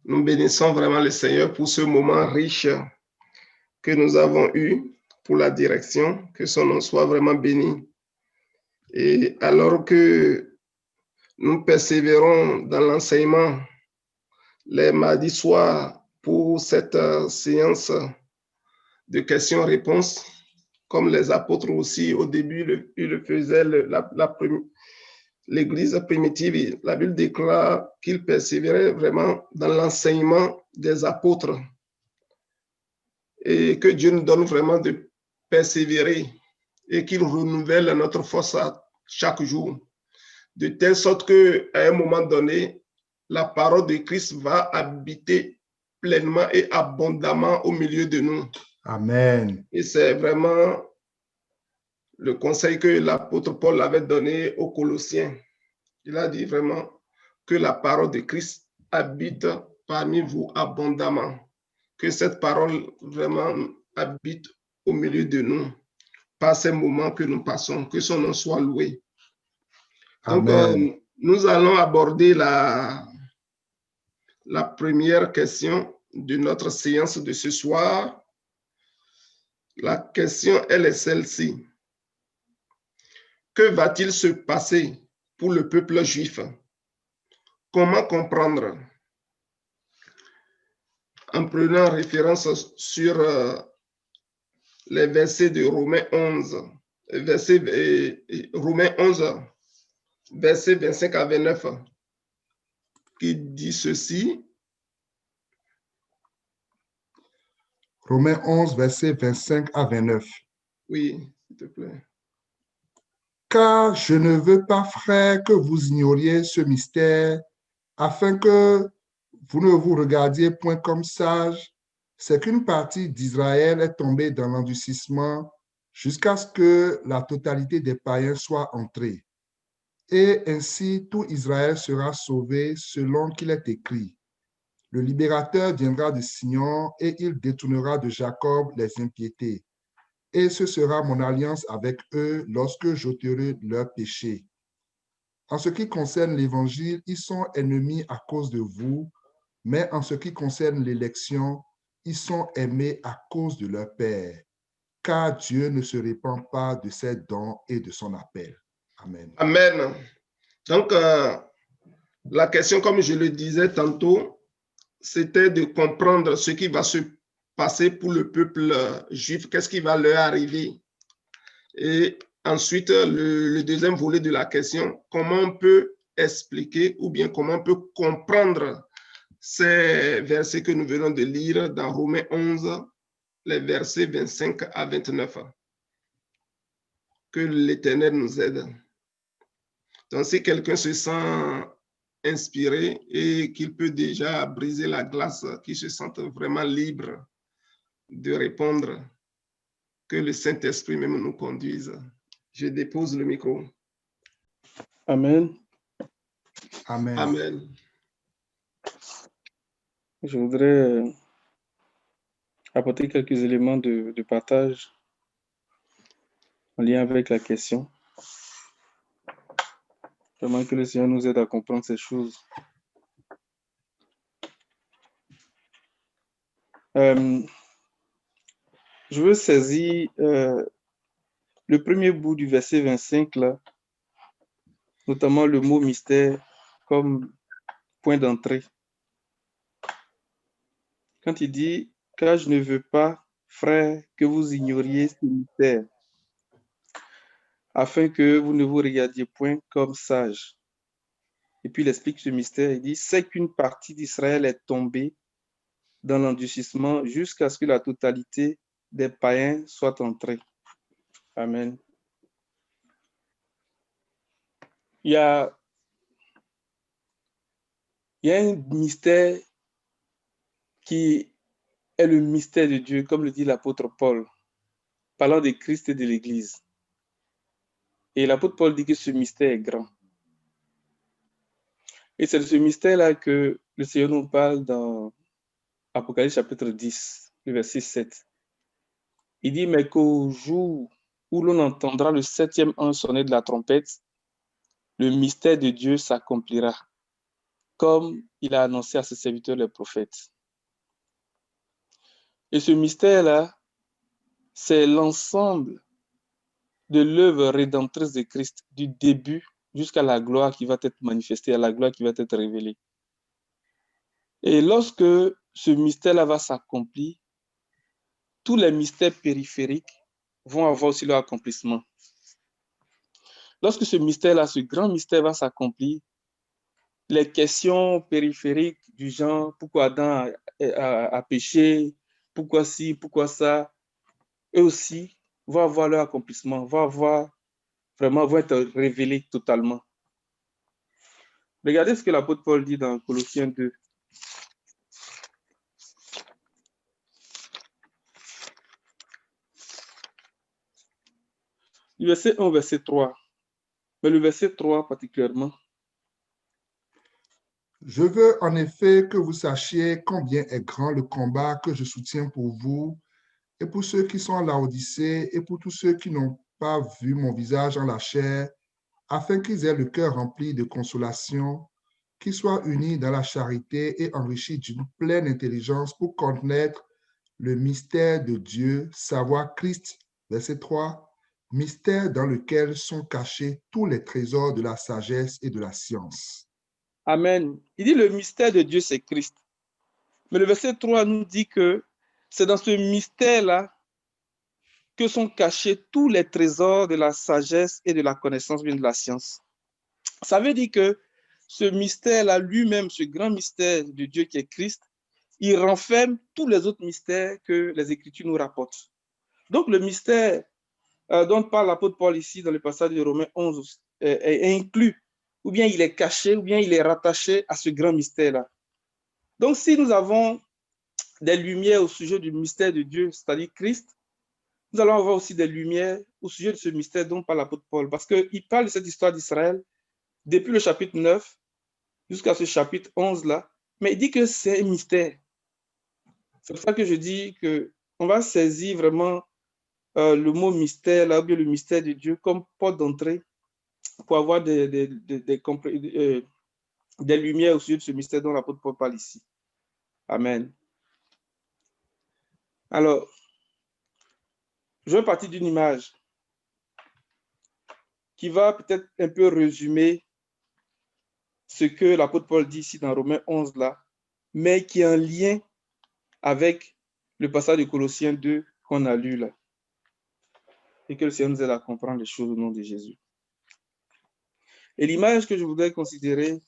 Nous bénissons vraiment le Seigneur pour ce moment riche que nous avons eu pour la direction, que son nom soit vraiment béni. Et alors que nous persévérons dans l'enseignement les mardis soirs pour cette séance de questions-réponses, comme les apôtres aussi au début ils le faisaient, l'Église primitive, la Bible déclare qu'ils persévéraient vraiment dans l'enseignement des apôtres et que Dieu nous donne vraiment de persévérer et qu'il renouvelle notre force à chaque jour, de telle sorte qu'à un moment donné, la parole de Christ va habiter pleinement et abondamment au milieu de nous. Amen. Et c'est vraiment le conseil que l'apôtre Paul avait donné aux Colossiens. Il a dit vraiment que la parole de Christ habite parmi vous abondamment, que cette parole vraiment habite au milieu de nous, par ces moments que nous passons, que son nom soit loué. Donc, nous allons aborder la première question de notre séance de ce soir. La question, elle est celle-ci. Que va-t-il se passer pour le peuple juif? Comment comprendre? En prenant référence sur les versets de Romains 11, Romains 11, versets 25 à 29, qui dit ceci. Romains 11, versets 25 à 29. Oui, s'il te plaît. Car je ne veux pas, frères, que vous ignoriez ce mystère, afin que vous ne vous regardiez point comme sages, c'est qu'une partie d'Israël est tombée dans l'endurcissement jusqu'à ce que la totalité des païens soit entrée. Et ainsi tout Israël sera sauvé selon qu'il est écrit. Le libérateur viendra de Sion et il détournera de Jacob les impiétés. Et ce sera mon alliance avec eux lorsque j'ôterai leurs péchés. En ce qui concerne l'Évangile, ils sont ennemis à cause de vous, mais en ce qui concerne l'élection, ils sont aimés à cause de leur Père, car Dieu ne se répand pas de ses dons et de son appel. Amen. Amen. Donc, la question, comme je le disais tantôt, c'était de comprendre ce qui va se passer pour le peuple juif, qu'est-ce qui va leur arriver. Et ensuite, le deuxième volet de la question, comment on peut expliquer ou bien comment on peut comprendre ces versets que nous venons de lire dans Romains 11, les versets 25 à 29. Que l'Éternel nous aide. Donc, si quelqu'un se sent inspiré et qu'il peut déjà briser la glace, qu'il se sente vraiment libre de répondre, que le Saint-Esprit même nous conduise. Je dépose le micro. Amen. Amen. Amen. Je voudrais apporter quelques éléments de partage en lien avec la question. Vraiment que le Seigneur nous aide à comprendre ces choses. Je veux saisir le premier bout du verset 25, là, notamment le mot mystère comme point d'entrée. Quand il dit « Car je ne veux pas, frères, que vous ignoriez ce mystère, afin que vous ne vous regardiez point comme sages. » Et puis il explique ce mystère, il dit « C'est qu'une partie d'Israël est tombée dans l'endurcissement jusqu'à ce que la totalité des païens soit entrée. » Amen. Il y a un mystère qui est le mystère de Dieu, comme le dit l'apôtre Paul, parlant de Christ et de l'Église. Et l'apôtre Paul dit que ce mystère est grand. Et c'est de ce mystère-là que le Seigneur nous parle dans Apocalypse chapitre 10, le verset 7. Il dit, mais qu'au jour où l'on entendra le 7e ange sonner de la trompette, le mystère de Dieu s'accomplira, comme il a annoncé à ses serviteurs les prophètes. Et ce mystère-là, c'est l'ensemble de l'œuvre rédemptrice de Christ, du début jusqu'à la gloire qui va être manifestée, à la gloire qui va être révélée. Et lorsque ce mystère-là va s'accomplir, tous les mystères périphériques vont avoir aussi leur accomplissement. Lorsque ce mystère-là, ce grand mystère va s'accomplir, les questions périphériques du genre pourquoi Adam a péché, pourquoi ci, pourquoi ça, eux aussi vont avoir leur accomplissement, vont être révélés totalement. Regardez ce que l'apôtre Paul dit dans Colossiens 2. Le verset 1, verset 3. Mais le verset 3 particulièrement. Je veux en effet que vous sachiez combien est grand le combat que je soutiens pour vous et pour ceux qui sont à Laodicée et pour tous ceux qui n'ont pas vu mon visage en la chair, afin qu'ils aient le cœur rempli de consolation, qu'ils soient unis dans la charité et enrichis d'une pleine intelligence pour connaître le mystère de Dieu, savoir Christ, verset 3, mystère dans lequel sont cachés tous les trésors de la sagesse et de la science. Amen. Il dit le mystère de Dieu, c'est Christ. Mais le verset 3 nous dit que c'est dans ce mystère-là que sont cachés tous les trésors de la sagesse et de la connaissance, bien de la science. Ça veut dire que ce mystère-là, lui-même, ce grand mystère de Dieu qui est Christ, il renferme tous les autres mystères que les Écritures nous rapportent. Donc, le mystère dont parle l'apôtre Paul ici dans le passage de Romains 11 est inclus, ou bien il est caché, ou bien il est rattaché à ce grand mystère-là. Donc, si nous avons des lumières au sujet du mystère de Dieu, c'est-à-dire Christ, nous allons avoir aussi des lumières au sujet de ce mystère dont parle l'apôtre Paul, parce qu'il parle de cette histoire d'Israël depuis le chapitre 9 jusqu'à ce chapitre 11-là, mais il dit que c'est un mystère. C'est pour ça que je dis qu'on va saisir vraiment le mot mystère, là, ou bien le mystère de Dieu, comme porte d'entrée pour avoir des lumières au sujet de ce mystère dont l'apôtre Paul parle ici. Amen. Alors, je vais partir d'une image qui va peut-être un peu résumer ce que l'apôtre Paul dit ici dans Romains 11 là, mais qui est en lien avec le passage de Colossiens 2 qu'on a lu là. Et que le Seigneur nous aide à comprendre les choses au nom de Jésus. Et l'image que je voudrais considérer,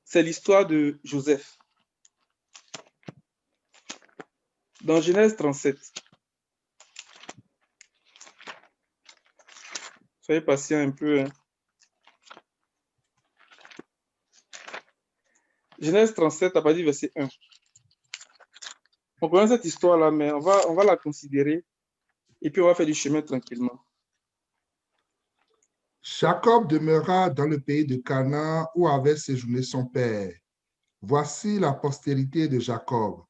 c'est l'histoire de Joseph. Dans Genèse 37, soyez patient un peu. Hein. Genèse 37, à partir du verset 1. On connaît cette histoire-là, mais on va la considérer et puis on va faire du chemin tranquillement. Jacob demeura dans le pays de Canaan où avait séjourné son père. Voici la postérité de Jacob.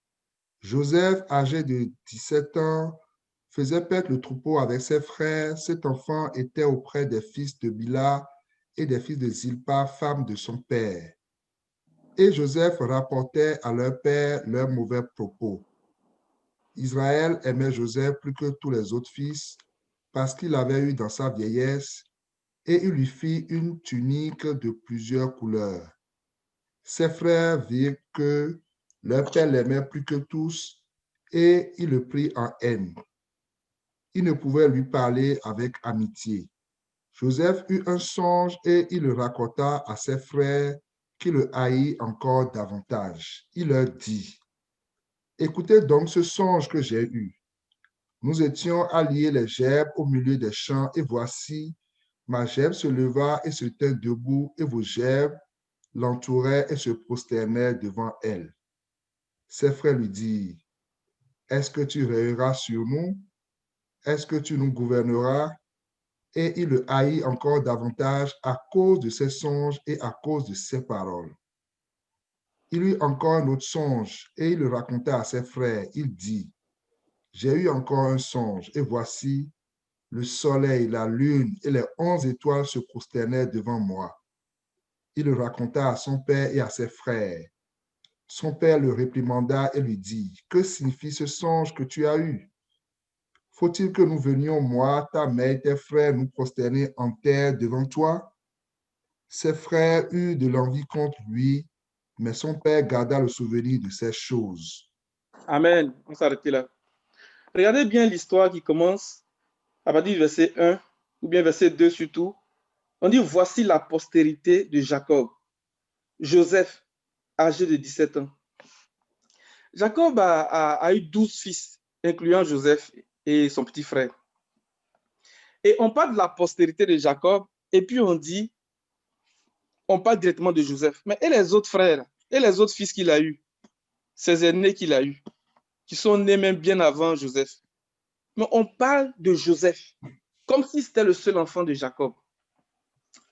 Joseph, âgé de 17 ans, faisait paître le troupeau avec ses frères. Cet enfant était auprès des fils de Bila et des fils de Zilpa, femme de son père. Et Joseph rapportait à leur père leurs mauvais propos. Israël aimait Joseph plus que tous les autres fils parce qu'il avait eu dans sa vieillesse et il lui fit une tunique de plusieurs couleurs. Ses frères virent que leur père l'aimait plus que tous et il le prit en haine. Il ne pouvait lui parler avec amitié. Joseph eut un songe et il le raconta à ses frères qui le haït encore davantage. Il leur dit, « Écoutez donc ce songe que j'ai eu. Nous étions à lier les gerbes au milieu des champs et voici, ma gerbe se leva et se tint debout et vos gerbes l'entouraient et se prosternèrent devant elle. » Ses frères lui dirent, « Est-ce que tu règneras sur nous? Est-ce que tu nous gouverneras? » Et il le haït encore davantage à cause de ses songes et à cause de ses paroles. Il eut encore un autre songe et il le raconta à ses frères. Il dit, « J'ai eu encore un songe et voici, le soleil, la lune et les 11 étoiles se prosternèrent devant moi. » il le raconta à son père et à ses frères. Son père le réprimanda et lui dit, « Que signifie ce songe que tu as eu? Faut-il que nous venions, moi, ta mère et tes frères, nous prosterner en terre devant toi? » Ses frères eurent de l'envie contre lui, mais son père garda le souvenir de ces choses. Amen. On s'arrête là. Regardez bien l'histoire qui commence à partir du verset 1, ou bien verset 2 surtout. On dit, voici la postérité de Jacob, Joseph, âgé de 17 ans. Jacob a eu 12 fils, incluant Joseph et son petit frère. Et on parle de la postérité de Jacob, et puis on parle directement de Joseph. Mais et les autres frères, et les autres fils qu'il a eus, ses aînés qu'il a eus, qui sont nés même bien avant Joseph. Mais on parle de Joseph, comme si c'était le seul enfant de Jacob.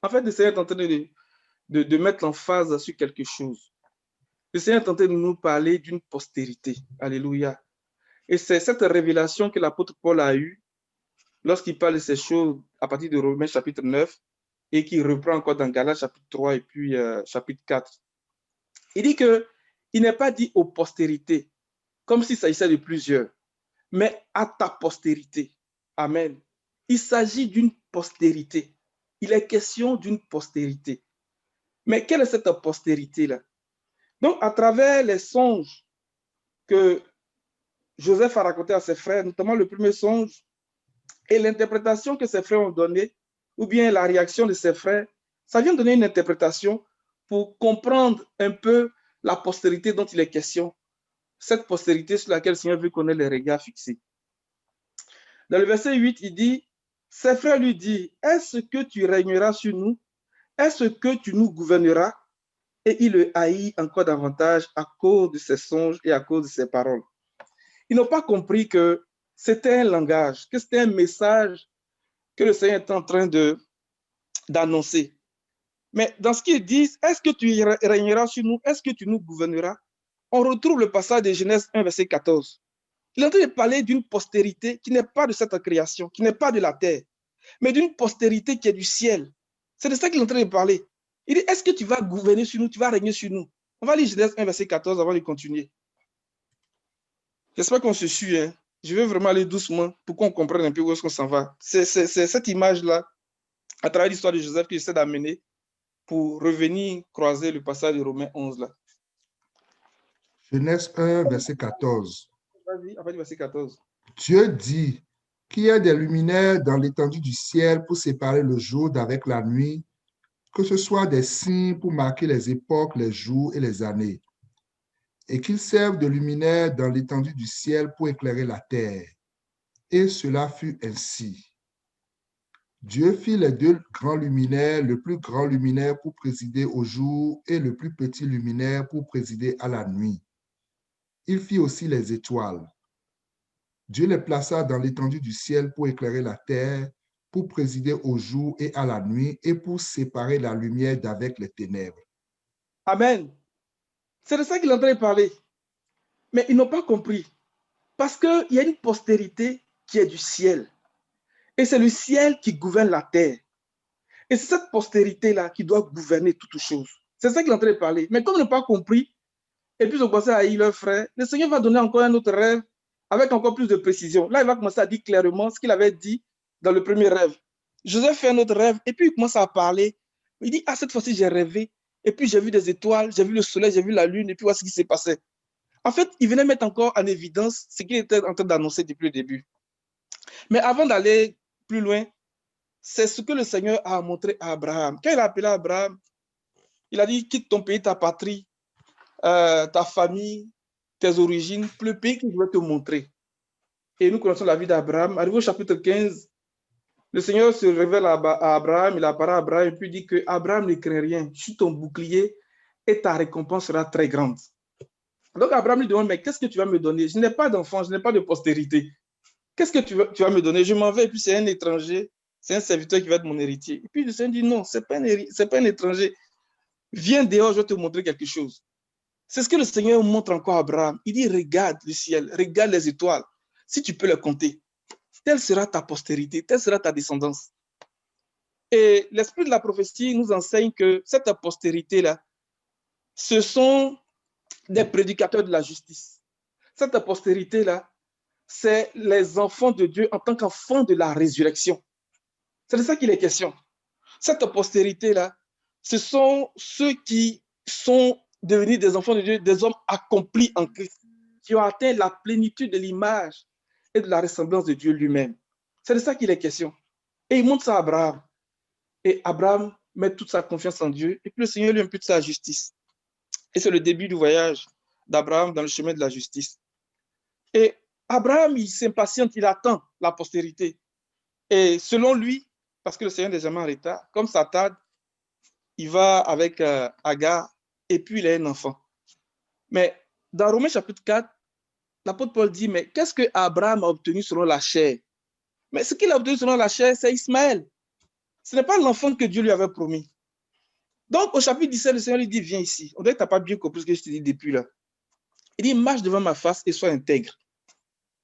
En fait, le Seigneur est en train de mettre l'emphase sur quelque chose. Le Seigneur est en train de nous parler d'une postérité. Alléluia. Et c'est cette révélation que l'apôtre Paul a eue lorsqu'il parle de ces choses à partir de Romains chapitre 9 et qui reprend encore dans Galates chapitre 3 et puis chapitre 4. Il dit qu'il n'est pas dit aux postérités, comme s'il s'agissait de plusieurs, mais à ta postérité. Amen. Il s'agit d'une postérité. Il est question d'une postérité. Mais quelle est cette postérité-là? Donc, à travers les songes que Joseph a racontés à ses frères, notamment le premier songe, et l'interprétation que ses frères ont donnée, ou bien la réaction de ses frères, ça vient donner une interprétation pour comprendre un peu la postérité dont il est question. Cette postérité sur laquelle le Seigneur veut qu'on ait les regards fixés. Dans le verset 8, il dit, ses frères lui disent, est-ce que tu régneras sur nous? Est-ce que tu nous gouverneras? Et il le haït encore davantage à cause de ses songes et à cause de ses paroles. Ils n'ont pas compris que c'était un langage, que c'était un message que le Seigneur est en train d'annoncer. Mais dans ce qu'ils disent, est-ce que tu régneras sur nous? Est-ce que tu nous gouverneras? On retrouve le passage de Genèse 1, verset 14. Il est en train de parler d'une postérité qui n'est pas de cette création, qui n'est pas de la terre, mais d'une postérité qui est du ciel. C'est de ça qu'il est en train de parler. Il dit, est-ce que tu vas gouverner sur nous, tu vas régner sur nous? On va lire Genèse 1, verset 14 avant de continuer. J'espère qu'on se suit. Hein. Je vais vraiment aller doucement pour qu'on comprenne un peu où est-ce qu'on s'en va. C'est cette image-là, à travers l'histoire de Joseph, que j'essaie d'amener pour revenir croiser le passage de Romains 11. Là. Genèse 1, verset 14. Vas-y, après verset 14. Dieu dit qu'il y a des luminaires dans l'étendue du ciel pour séparer le jour d'avec la nuit, que ce soit des signes pour marquer les époques, les jours et les années, et qu'ils servent de luminaires dans l'étendue du ciel pour éclairer la terre. Et cela fut ainsi. Dieu fit les deux grands luminaires, le plus grand luminaire pour présider au jour et le plus petit luminaire pour présider à la nuit. Il fit aussi les étoiles. Dieu les plaça dans l'étendue du ciel pour éclairer la terre, pour présider au jour et à la nuit, et pour séparer la lumière d'avec les ténèbres. Amen. C'est de ça qu'il est en train de parler. Mais ils n'ont pas compris. Parce qu'il y a une postérité qui est du ciel. Et c'est le ciel qui gouverne la terre. Et c'est cette postérité-là qui doit gouverner toutes choses. C'est ça qu'il est en train de parler. Mais comme ils n'ont pas compris, et puis ils ont commencé à haïr leur frère, le Seigneur va donner encore un autre rêve avec encore plus de précision. Là, il va commencer à dire clairement ce qu'il avait dit dans le premier rêve. Joseph fait un autre rêve, et puis il commence à parler. Il dit, ah, cette fois-ci, j'ai rêvé, et puis j'ai vu des étoiles, j'ai vu le soleil, j'ai vu la lune, et puis voilà ce qui s'est passé. En fait, il venait mettre encore en évidence ce qu'il était en train d'annoncer depuis le début. Mais avant d'aller plus loin, c'est ce que le Seigneur a montré à Abraham. Quand il a appelé Abraham, il a dit, quitte ton pays, ta patrie, ta famille, tes origines, pour le pays que je vais te montrer. Et nous connaissons la vie d'Abraham. Arrivé au chapitre 15, le Seigneur se révèle à Abraham, il apparaît à Abraham et puis dit que Abraham ne craint rien, je suis ton bouclier et ta récompense sera très grande. Donc Abraham lui demande, mais qu'est-ce que tu vas me donner? Je n'ai pas d'enfant, je n'ai pas de postérité. Qu'est-ce que tu vas me donner? Je m'en vais et puis c'est un étranger, c'est un serviteur qui va être mon héritier. Et puis le Seigneur dit, non, ce n'est pas un étranger. Viens dehors, je vais te montrer quelque chose. C'est ce que le Seigneur montre encore à Abraham. Il dit, regarde le ciel, regarde les étoiles. Si tu peux les compter, telle sera ta postérité, telle sera ta descendance. Et l'esprit de la prophétie nous enseigne que cette postérité-là, ce sont des prédicateurs de la justice. Cette postérité-là, c'est les enfants de Dieu en tant qu'enfants de la résurrection. C'est de ça qu'il est question. Cette postérité-là, ce sont ceux qui sont devenus des enfants de Dieu, des hommes accomplis en Christ, qui ont atteint la plénitude de l'image et de la ressemblance de Dieu lui-même. C'est de ça qu'il est question. Et il montre ça à Abraham. Et Abraham met toute sa confiance en Dieu, et puis le Seigneur lui impute sa justice. Et c'est le début du voyage d'Abraham dans le chemin de la justice. Et Abraham, il s'impatiente, il attend la postérité. Et selon lui, parce que le Seigneur n'est jamais en retard, comme ça tarde, il va avec Agar, et puis il a un enfant. Mais dans Romains chapitre 4, l'apôtre Paul dit, mais qu'est-ce que Abraham a obtenu selon la chair? Mais ce qu'il a obtenu selon la chair, c'est Ismaël. Ce n'est pas l'enfant que Dieu lui avait promis. Donc, au chapitre 17, le Seigneur lui dit, viens ici. On dirait que tu n'as pas bien compris ce que je te dis depuis là. Il dit, marche devant ma face et sois intègre.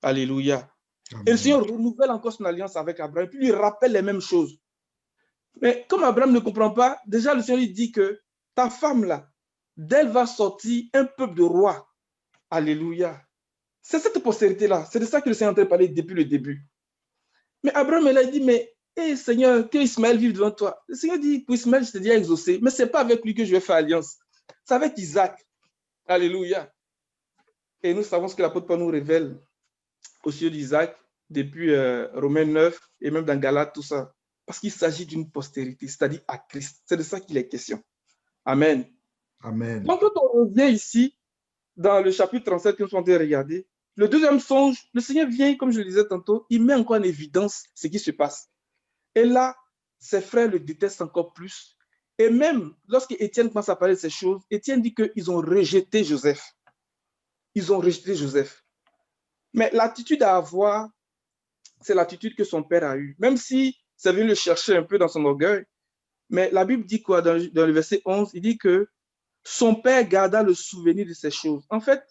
Alléluia. Amen. Et le Seigneur renouvelle encore son alliance avec Abraham, puis lui rappelle les mêmes choses. Mais comme Abraham ne comprend pas, déjà le Seigneur lui dit que ta femme là, d'elle va sortir un peuple de rois. Alléluia. C'est cette postérité-là. C'est de ça que le Seigneur est en train de parler depuis le début. Mais Abraham, il a dit, mais hey, Seigneur, que Ismaël vive devant toi. Le Seigneur dit, pour Ismaël, je t'ai déjà exaucé, mais ce n'est pas avec lui que je vais faire alliance. C'est avec Isaac. Alléluia. Et nous savons ce que l'apôtre Paul nous révèle au sujet d'Isaac depuis Romains 9 et même dans Galates, tout ça. Parce qu'il s'agit d'une postérité, c'est-à-dire à Christ. C'est de ça qu'il est question. Amen. Amen. Donc, quand on revient ici, dans le chapitre 37 que nous sommes en train de regarder, le deuxième songe, le Seigneur vient, comme je le disais tantôt, il met encore en évidence ce qui se passe. Et là, ses frères le détestent encore plus. Et même lorsque Étienne commence à parler de ces choses, Étienne dit qu'ils ont rejeté Joseph. Ils ont rejeté Joseph. Mais l'attitude à avoir, c'est l'attitude que son père a eue. Même si c'est venu le chercher un peu dans son orgueil, mais la Bible dit quoi dans le verset 11? Il dit que son père garda le souvenir de ces choses. En fait,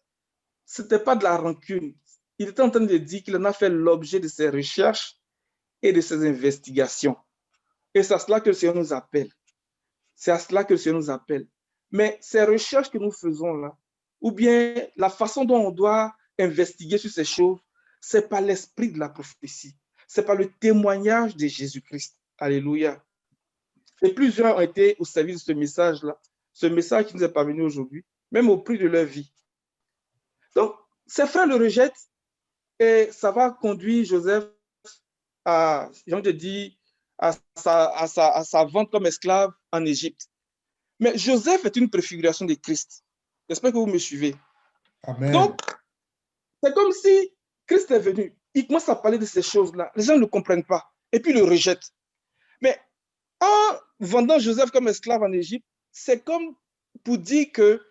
ce n'était pas de la rancune. Il était en train de dire qu'il en a fait l'objet de ses recherches et de ses investigations. Et c'est à cela que le Seigneur nous appelle. C'est à cela que le Seigneur nous appelle. Mais ces recherches que nous faisons là, ou bien la façon dont on doit investiguer sur ces choses, ce n'est pas l'esprit de la prophétie. Ce n'est pas le témoignage de Jésus-Christ. Alléluia. Et plusieurs ont été au service de ce message-là, ce message qui nous est parvenu aujourd'hui, même au prix de leur vie. Donc, ses frères le rejettent et ça va conduire Joseph à, j'ai envie de dire, à sa vente comme esclave en Égypte. Mais Joseph est une préfiguration de Christ. J'espère que vous me suivez. Amen. Donc, c'est comme si Christ est venu. Il commence à parler de ces choses-là. Les gens ne le comprennent pas. Et puis, ils le rejettent. Mais en vendant Joseph comme esclave en Égypte, c'est comme pour dire que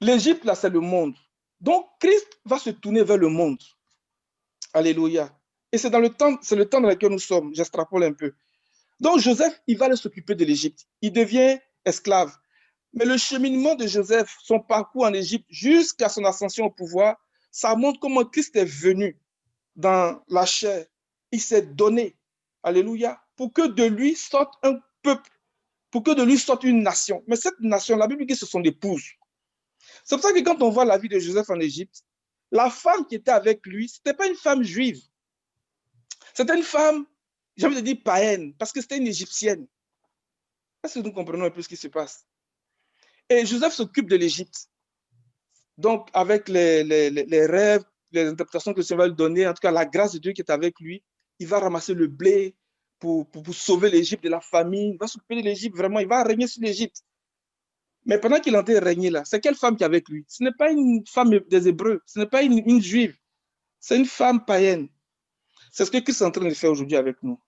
l'Égypte, là, c'est le monde. Donc, Christ va se tourner vers le monde. Alléluia. Et c'est le temps dans lequel nous sommes. J'extrapole un peu. Donc, Joseph, il va aller s'occuper de l'Égypte. Il devient esclave. Mais le cheminement de Joseph, son parcours en Égypte jusqu'à son ascension au pouvoir, ça montre comment Christ est venu dans la chair. Il s'est donné, alléluia, pour que de lui sorte un peuple, pour que de lui sorte une nation. Mais cette nation, la Bible dit que ce sont des épouses. C'est pour ça que quand on voit la vie de Joseph en Égypte, la femme qui était avec lui, ce n'était pas une femme juive. C'était une femme, j'ai envie de dire païenne, parce que c'était une égyptienne. Est-ce que nous comprenons un peu ce qui se passe? Et Joseph s'occupe de l'Égypte. Donc, avec les rêves, les interprétations que le Seigneur va lui donner, en tout cas la grâce de Dieu qui est avec lui, il va ramasser le blé pour sauver l'Égypte de la famine. Il va s'occuper de l'Égypte, vraiment, il va régner sur l'Égypte. Mais pendant qu'il est en train de régner là, c'est quelle femme qui est avec lui? Ce n'est pas une femme des Hébreux, ce n'est pas une juive, c'est une femme païenne. C'est ce que Christ est en train de faire aujourd'hui avec nous.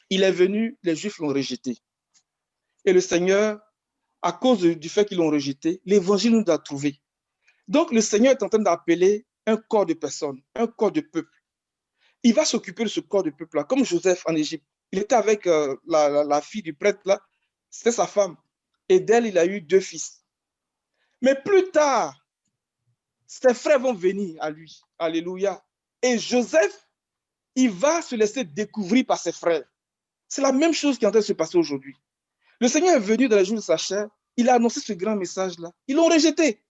Il est venu, les Juifs l'ont rejeté. Et le Seigneur, à cause du fait qu'ils l'ont rejeté, l'évangile nous a trouvés. Donc, le Seigneur est en train d'appeler un corps de personnes, un corps de peuple. Il va s'occuper de ce corps de peuple-là, comme Joseph en Égypte. Il était avec la fille du prêtre, là, c'était sa femme. Et d'elle, il a eu 2 fils. Mais plus tard, ses frères vont venir à lui. Alléluia. Et Joseph, il va se laisser découvrir par ses frères. C'est la même chose qui est en train de se passer aujourd'hui. Le Seigneur est venu dans les jours de sa chair, il a annoncé ce grand message-là. Ils l'ont rejeté.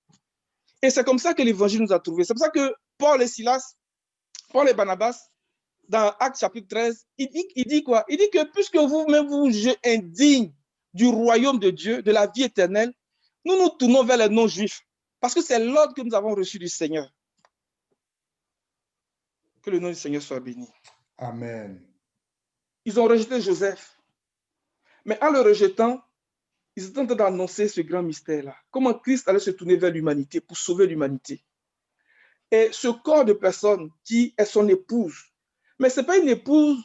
Et c'est comme ça que l'évangile nous a trouvés. C'est pour ça que Paul et Silas, Paul et Barnabas, dans Actes chapitre 13, il dit quoi? Il dit que puisque vous-même vous jugez indignes du royaume de Dieu, de la vie éternelle, nous nous tournons vers les non-juifs. Parce que c'est l'ordre que nous avons reçu du Seigneur. Que le nom du Seigneur soit béni. Amen. Ils ont rejeté Joseph. Mais en le rejetant, ils étaient en train d'annoncer ce grand mystère-là. Comment Christ allait se tourner vers l'humanité pour sauver l'humanité. Et ce corps de personne qui est son épouse, mais ce n'est pas une épouse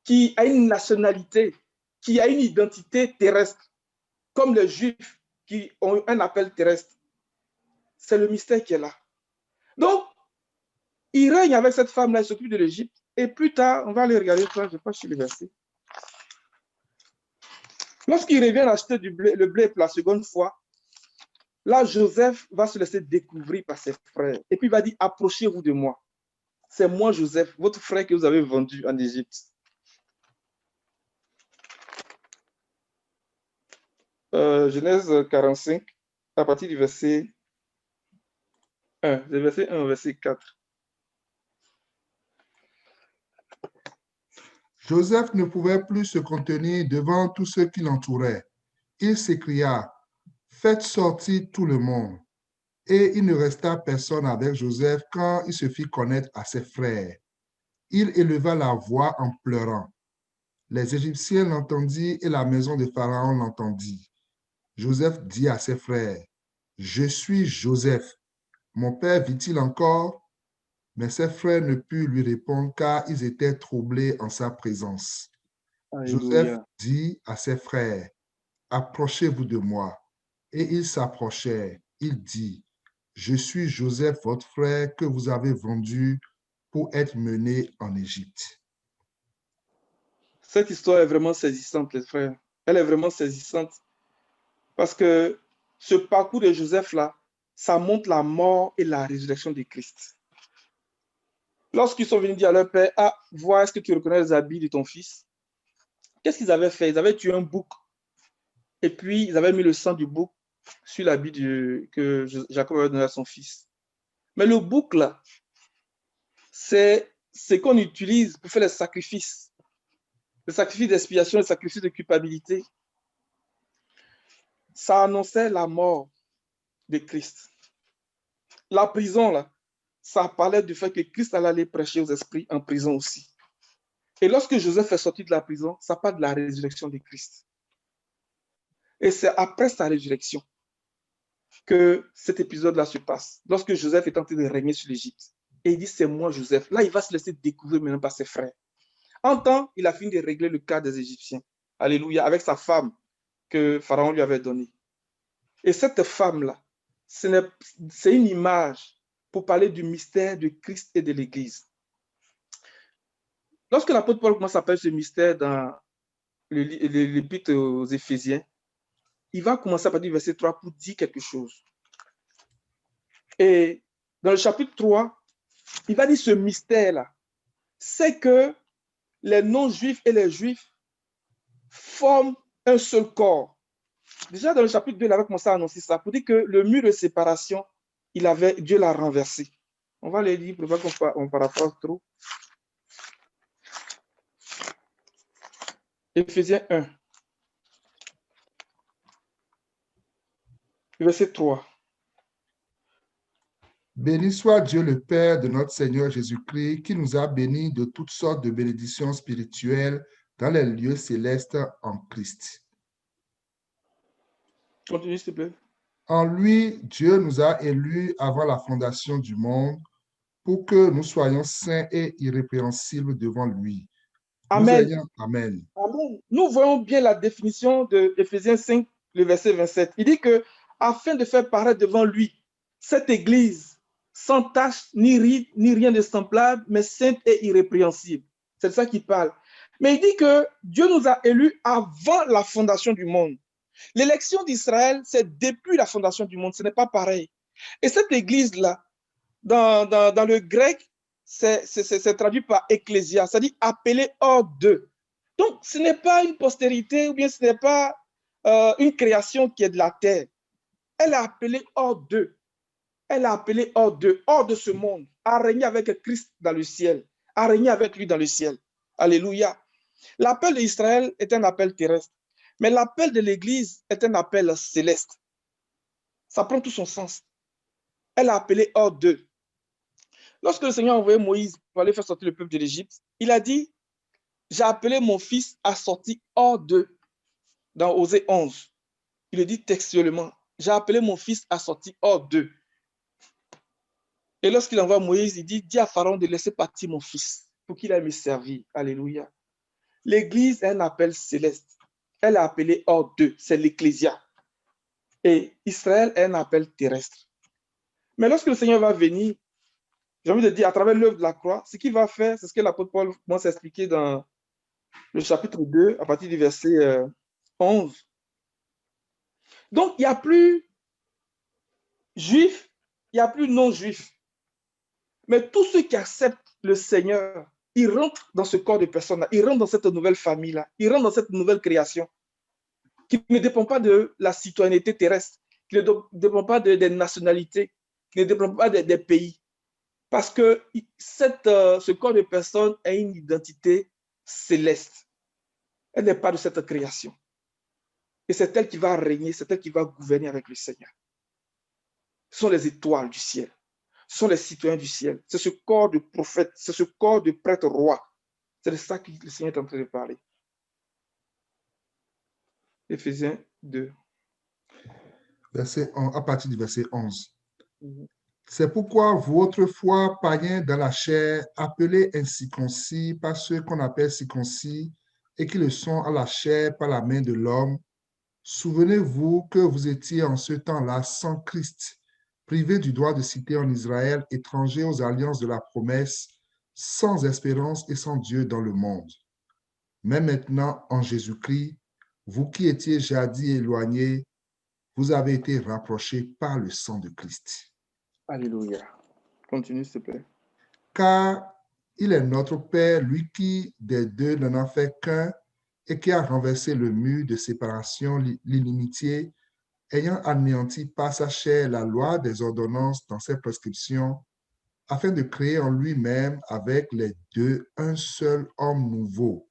qui a une nationalité, qui a une identité terrestre, comme les Juifs qui ont un appel terrestre. C'est le mystère qui est là. Donc, il règne avec cette femme-là, il s'occupe de l'Égypte. Et plus tard, on va aller regarder ça, je ne sais pas si le verset. Lorsqu'il revient acheter le blé pour la seconde fois, là, Joseph va se laisser découvrir par ses frères. Et puis il va dire, approchez-vous de moi. C'est moi, Joseph, votre frère que vous avez vendu en Égypte. Genèse 45, à partir du verset 1, le verset 1 au verset 4. Joseph ne pouvait plus se contenir devant tous ceux qui l'entouraient. Il s'écria, « Faites sortir tout le monde. » Et il ne resta personne avec Joseph quand il se fit connaître à ses frères. Il éleva la voix en pleurant. Les Égyptiens l'entendirent et la maison de Pharaon l'entendit. Joseph dit à ses frères, « Je suis Joseph. Mon père vit-il encore? » Mais ses frères ne purent lui répondre car ils étaient troublés en sa présence. Joseph Alléluia. dit à ses frères, « Approchez-vous de moi. » Et ils s'approchèrent. Il dit, « Je suis Joseph, votre frère, que vous avez vendu pour être mené en Égypte. » Cette histoire est vraiment saisissante, les frères. Elle est vraiment saisissante. Parce que ce parcours de Joseph-là, ça montre la mort et la résurrection de Christ. Lorsqu'ils sont venus dire à leur père, « Ah, vois, est-ce que tu reconnais les habits de ton fils ?» Qu'est-ce qu'ils avaient fait? Ils avaient tué un bouc. Et puis, ils avaient mis le sang du bouc sur l'habit que Jacob avait donné à son fils. Mais le bouc, là, c'est ce qu'on utilise pour faire les sacrifices. Le sacrifice d'expiation, le sacrifice de culpabilité. Ça annonçait la mort de Christ. La prison, là, ça parlait du fait que Christ allait aller prêcher aux esprits en prison aussi. Et lorsque Joseph est sorti de la prison, ça parle de la résurrection de Christ. Et c'est après sa résurrection que cet épisode-là se passe. Lorsque Joseph est en train de régner sur l'Égypte. Et il dit, c'est moi, Joseph. Là, il va se laisser découvrir maintenant par ses frères. En temps, il a fini de régler le cas des Égyptiens. Alléluia, avec sa femme que Pharaon lui avait donnée. Et cette femme-là, c'est une image pour parler du mystère de Christ et de l'Église. Lorsque l'apôtre Paul commence à parler de ce mystère dans l'épître aux Éphésiens, il va commencer à partir du verset 3 pour dire quelque chose. Et dans le chapitre 3, il va dire ce mystère-là, c'est que les non-juifs et les juifs forment un seul corps. Déjà dans le chapitre 2, il avait commencé à annoncer ça, pour dire que le mur de séparation, Dieu l'a renversé. On va les lire pour pas qu'on paraphrase trop. Éphésiens 1, verset 3. Béni soit Dieu le Père de notre Seigneur Jésus-Christ, qui nous a bénis de toutes sortes de bénédictions spirituelles dans les lieux célestes en Christ. Continue, s'il te plaît. En lui, Dieu nous a élus avant la fondation du monde pour que nous soyons saints et irrépréhensibles devant lui. Amen. Amen. Amen. Nous voyons bien la définition de Éphésiens 5, le verset 27. Il dit que, afin de faire paraître devant lui cette église sans tache, ni ride, ni rien de semblable, mais sainte et irrépréhensible. C'est de ça qu'il parle. Mais il dit que Dieu nous a élus avant la fondation du monde. L'élection d'Israël, c'est depuis la fondation du monde. Ce n'est pas pareil. Et cette église-là, dans le grec, c'est traduit par ecclésia, c'est-à-dire appelé hors d'eux. Donc, ce n'est pas une postérité ou bien ce n'est pas une création qui est de la terre. Elle est appelée hors d'eux. Elle est appelée hors d'eux, hors de ce monde, à régner avec Christ dans le ciel, à régner avec lui dans le ciel. Alléluia. L'appel d'Israël est un appel terrestre, mais l'appel de l'Église est un appel céleste. Ça prend tout son sens. Elle est appelée hors d'eux. Lorsque le Seigneur a envoyé Moïse pour aller faire sortir le peuple de l'Égypte, il a dit, j'ai appelé mon fils à sortir hors d'eux, dans Osée 11. Il le dit textuellement, j'ai appelé mon fils à sortir hors d'eux. Et lorsqu'il envoie Moïse, il dit, dis à Pharaon de laisser partir mon fils pour qu'il aille me servir. Alléluia. L'Église est un appel céleste. Elle est appelée hors d'eux, c'est l'Ecclésia. Et Israël est un appel terrestre. Mais lorsque le Seigneur va venir, j'ai envie de dire, à travers l'œuvre de la croix, ce qu'il va faire, c'est ce que l'apôtre Paul commence à expliquer dans le chapitre 2, à partir du verset 11. Donc, il n'y a plus juifs, il n'y a plus non-juifs. Mais tous ceux qui acceptent le Seigneur, ils rentrent dans ce corps de personnes-là, ils rentrent dans cette nouvelle famille-là, ils rentrent dans cette nouvelle création qui ne dépend pas de la citoyenneté terrestre, qui ne dépend pas des nationalités, qui ne dépend pas des pays. Parce que ce corps de personnes a une identité céleste. Elle n'est pas de cette création. Et c'est elle qui va régner, c'est elle qui va gouverner avec le Seigneur. Ce sont les étoiles du ciel. Ce sont les citoyens du ciel. C'est ce corps de prophète, c'est ce corps de prêtre roi. C'est de ça que le Seigneur est en train de parler. Éphésiens 2. À partir du verset 11. C'est pourquoi vous, autrefois païens dans la chair, appelés incirconcis par ceux qu'on appelle circoncis et qui le sont à la chair par la main de l'homme, souvenez-vous que vous étiez en ce temps-là sans Christ, privés du droit de cité en Israël, étrangers aux alliances de la promesse, sans espérance et sans Dieu dans le monde. Mais maintenant, en Jésus-Christ, vous qui étiez jadis éloignés, vous avez été rapprochés par le sang de Christ. Alléluia. Continue, s'il te plaît. Car il est notre Père, lui qui des deux n'en a fait qu'un et qui a renversé le mur de séparation, l'inimitié, ayant anéanti par sa chair la loi des ordonnances dans ses prescriptions, afin de créer en lui-même avec les deux un seul homme nouveau,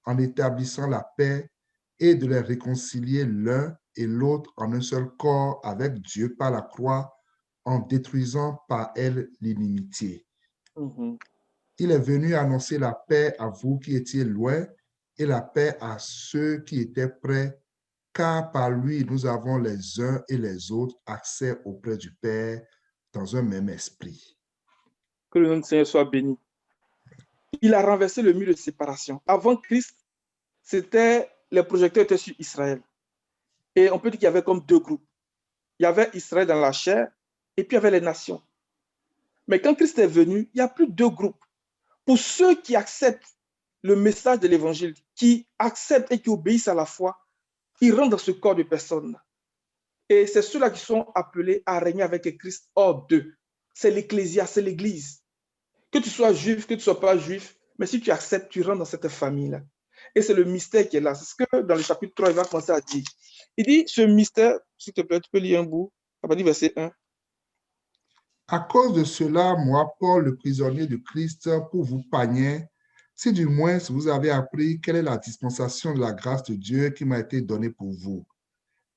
en établissant la paix et de les réconcilier l'un et l'autre en un seul corps avec Dieu par la croix, en détruisant par elle l'inimitié. Il est venu annoncer la paix à vous qui étiez loin et la paix à ceux qui étaient près, car par lui nous avons les uns et les autres accès auprès du Père dans un même esprit. Que le nom du Seigneur soit béni. Il a renversé le mur de séparation. Avant Christ, les projecteurs étaient sur Israël. Et on peut dire qu'il y avait comme deux groupes. Il y avait Israël dans la chair et puis il y avait les nations. Mais quand Christ est venu, il n'y a plus deux groupes. Pour ceux qui acceptent le message de l'évangile, qui acceptent et qui obéissent à la foi, ils rentrent dans ce corps de personnes. Et c'est ceux-là qui sont appelés à régner avec Christ hors d'eux. C'est l'Ecclésia, c'est l'Église. Que tu sois juif, que tu ne sois pas juif, mais si tu acceptes, tu rentres dans cette famille-là. Et c'est le mystère qui est là. C'est ce que dans le chapitre 3, il va commencer à dire. Il dit, ce mystère, s'il te plaît, tu peux lire un bout, à partir du verset 1. À cause de cela, moi, Paul, le prisonnier de Christ, pour vous païens, si du moins vous avez appris quelle est la dispensation de la grâce de Dieu qui m'a été donnée pour vous.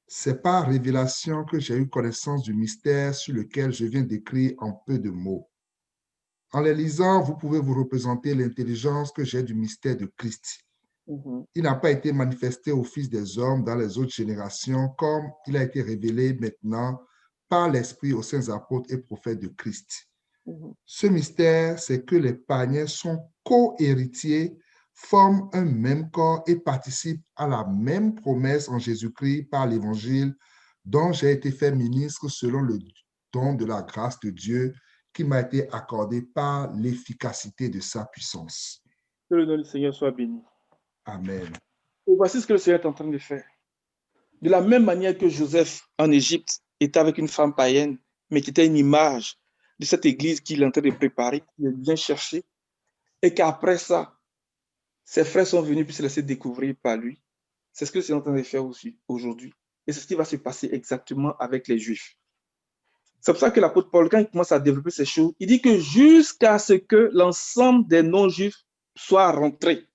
C'est par révélation que j'ai eu connaissance du mystère sur lequel je viens d'écrire en peu de mots. En les lisant, vous pouvez vous représenter l'intelligence que j'ai du mystère de Christ. Il n'a pas été manifesté aux fils des hommes dans les autres générations, comme il a été révélé maintenant par l'Esprit aux saints apôtres et prophètes de Christ. Ce mystère, c'est que les païens sont co-héritiers, forment un même corps et participent à la même promesse en Jésus-Christ par l'Évangile, dont j'ai été fait ministre selon le don de la grâce de Dieu qui m'a été accordé par l'efficacité de sa puissance. Que le nom du Seigneur soit béni. Amen. Et voici ce que le Seigneur est en train de faire. De la même manière que Joseph en Égypte était avec une femme païenne, mais qui était une image de cette église qu'il est en train de préparer, qu'il vient chercher, et qu'après ça, Ses frères sont venus puis se laisser découvrir par lui. C'est ce que le Seigneur est en train de faire aussi aujourd'hui. Et c'est ce qui va se passer exactement avec les Juifs. C'est pour ça que l'apôtre Paul, quand il commence à développer ces choses, il dit que jusqu'à ce que l'ensemble des non-juifs soient rentrés.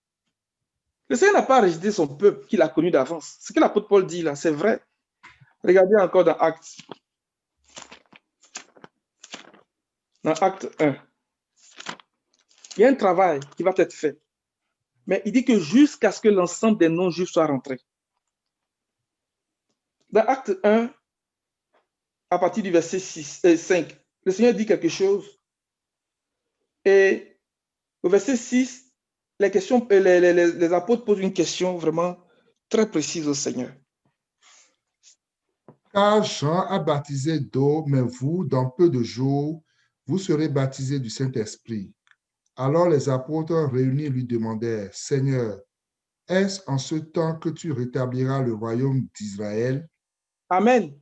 Le Seigneur n'a pas rejeté son peuple qu'il a connu d'avance. Ce que l'apôtre Paul dit là, c'est vrai. Regardez encore dans Actes. Dans Acte 1. Il y a un travail qui va être fait. Mais il dit que jusqu'à ce que l'ensemble des non-juifs soient rentrés. Dans Acte 1, à partir du verset 5, le Seigneur dit quelque chose. Et au verset 6, les apôtres posent une question vraiment très précise au Seigneur. Car Jean a baptisé d'eau, mais vous, dans peu de jours, vous serez baptisés du Saint-Esprit. Alors les apôtres réunis lui demandèrent, Seigneur, est-ce en ce temps que tu rétabliras le royaume d'Israël? Amen.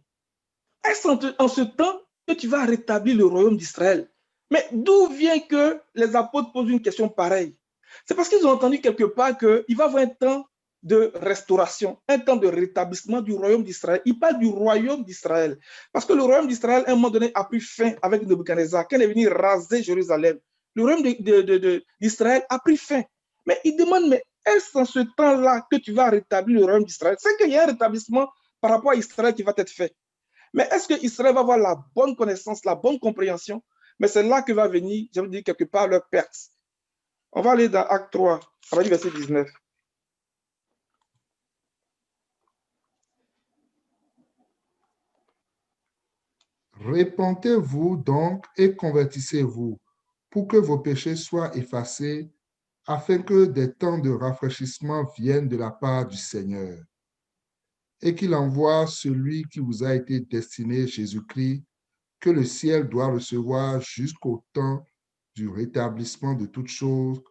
Est-ce en ce temps que tu vas rétablir le royaume d'Israël? Mais d'où vient que les apôtres posent une question pareille? C'est parce qu'ils ont entendu quelque part qu'il va y avoir un temps de restauration, un temps de rétablissement du royaume d'Israël. Il parle du royaume d'Israël. Parce que le royaume d'Israël, à un moment donné, a pris fin avec Nebuchadnezzar, quand il est venu raser Jérusalem. Le royaume d'Israël a pris fin. Mais il demande, mais est-ce en ce temps-là que tu vas rétablir le royaume d'Israël? C'est qu'il y a un rétablissement par rapport à Israël qui va être fait. Mais est-ce que Israël va avoir la bonne connaissance, la bonne compréhension? Mais c'est là que va venir, je veux dire, quelque part, leur perte. On va aller dans Acte 3, à partir du verset 19. Répentez-vous donc et convertissez-vous pour que vos péchés soient effacés, afin que des temps de rafraîchissement viennent de la part du Seigneur, et qu'il envoie celui qui vous a été destiné, Jésus-Christ, que le ciel doit recevoir jusqu'au temps du rétablissement de toutes choses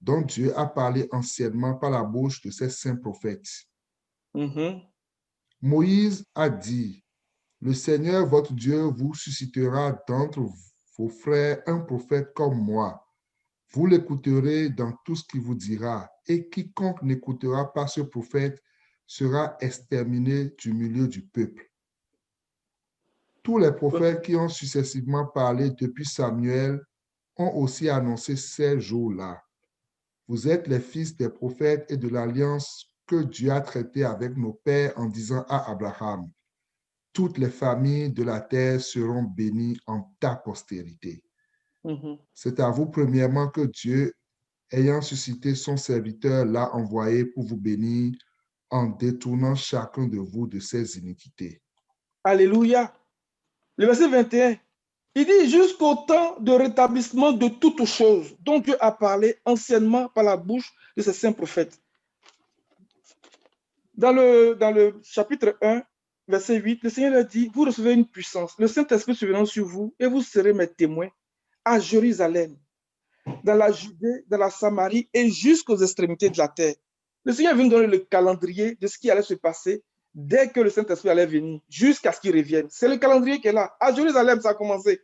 dont Dieu a parlé anciennement par la bouche de ses saints prophètes. Moïse a dit, le Seigneur votre Dieu vous suscitera d'entre vos frères un prophète comme moi. Vous l'écouterez dans tout ce qu'il vous dira, et quiconque n'écoutera pas ce prophète sera exterminé du milieu du peuple. Tous les prophètes qui ont successivement parlé depuis Samuel ont aussi annoncé ces jours-là. Vous êtes les fils des prophètes et de l'alliance que Dieu a traitée avec nos pères en disant à Abraham, toutes les familles de la terre seront bénies en ta postérité. C'est à vous premièrement que Dieu, ayant suscité son serviteur, l'a envoyé pour vous bénir en détournant chacun de vous de ses iniquités. Alléluia. Le verset 21, il dit jusqu'au temps de rétablissement de toutes choses dont Dieu a parlé anciennement par la bouche de ses saints prophètes. Dans le chapitre 1, verset 8, le Seigneur a dit, vous recevez une puissance, le Saint-Esprit survenant sur vous, et vous serez mes témoins à Jérusalem, dans la Judée, dans la Samarie et jusqu'aux extrémités de la terre. Le Seigneur vient nous donner le calendrier de ce qui allait se passer dès que le Saint-Esprit allait venir, jusqu'à ce qu'il revienne. C'est le calendrier qui est là. À Jérusalem, ça a commencé.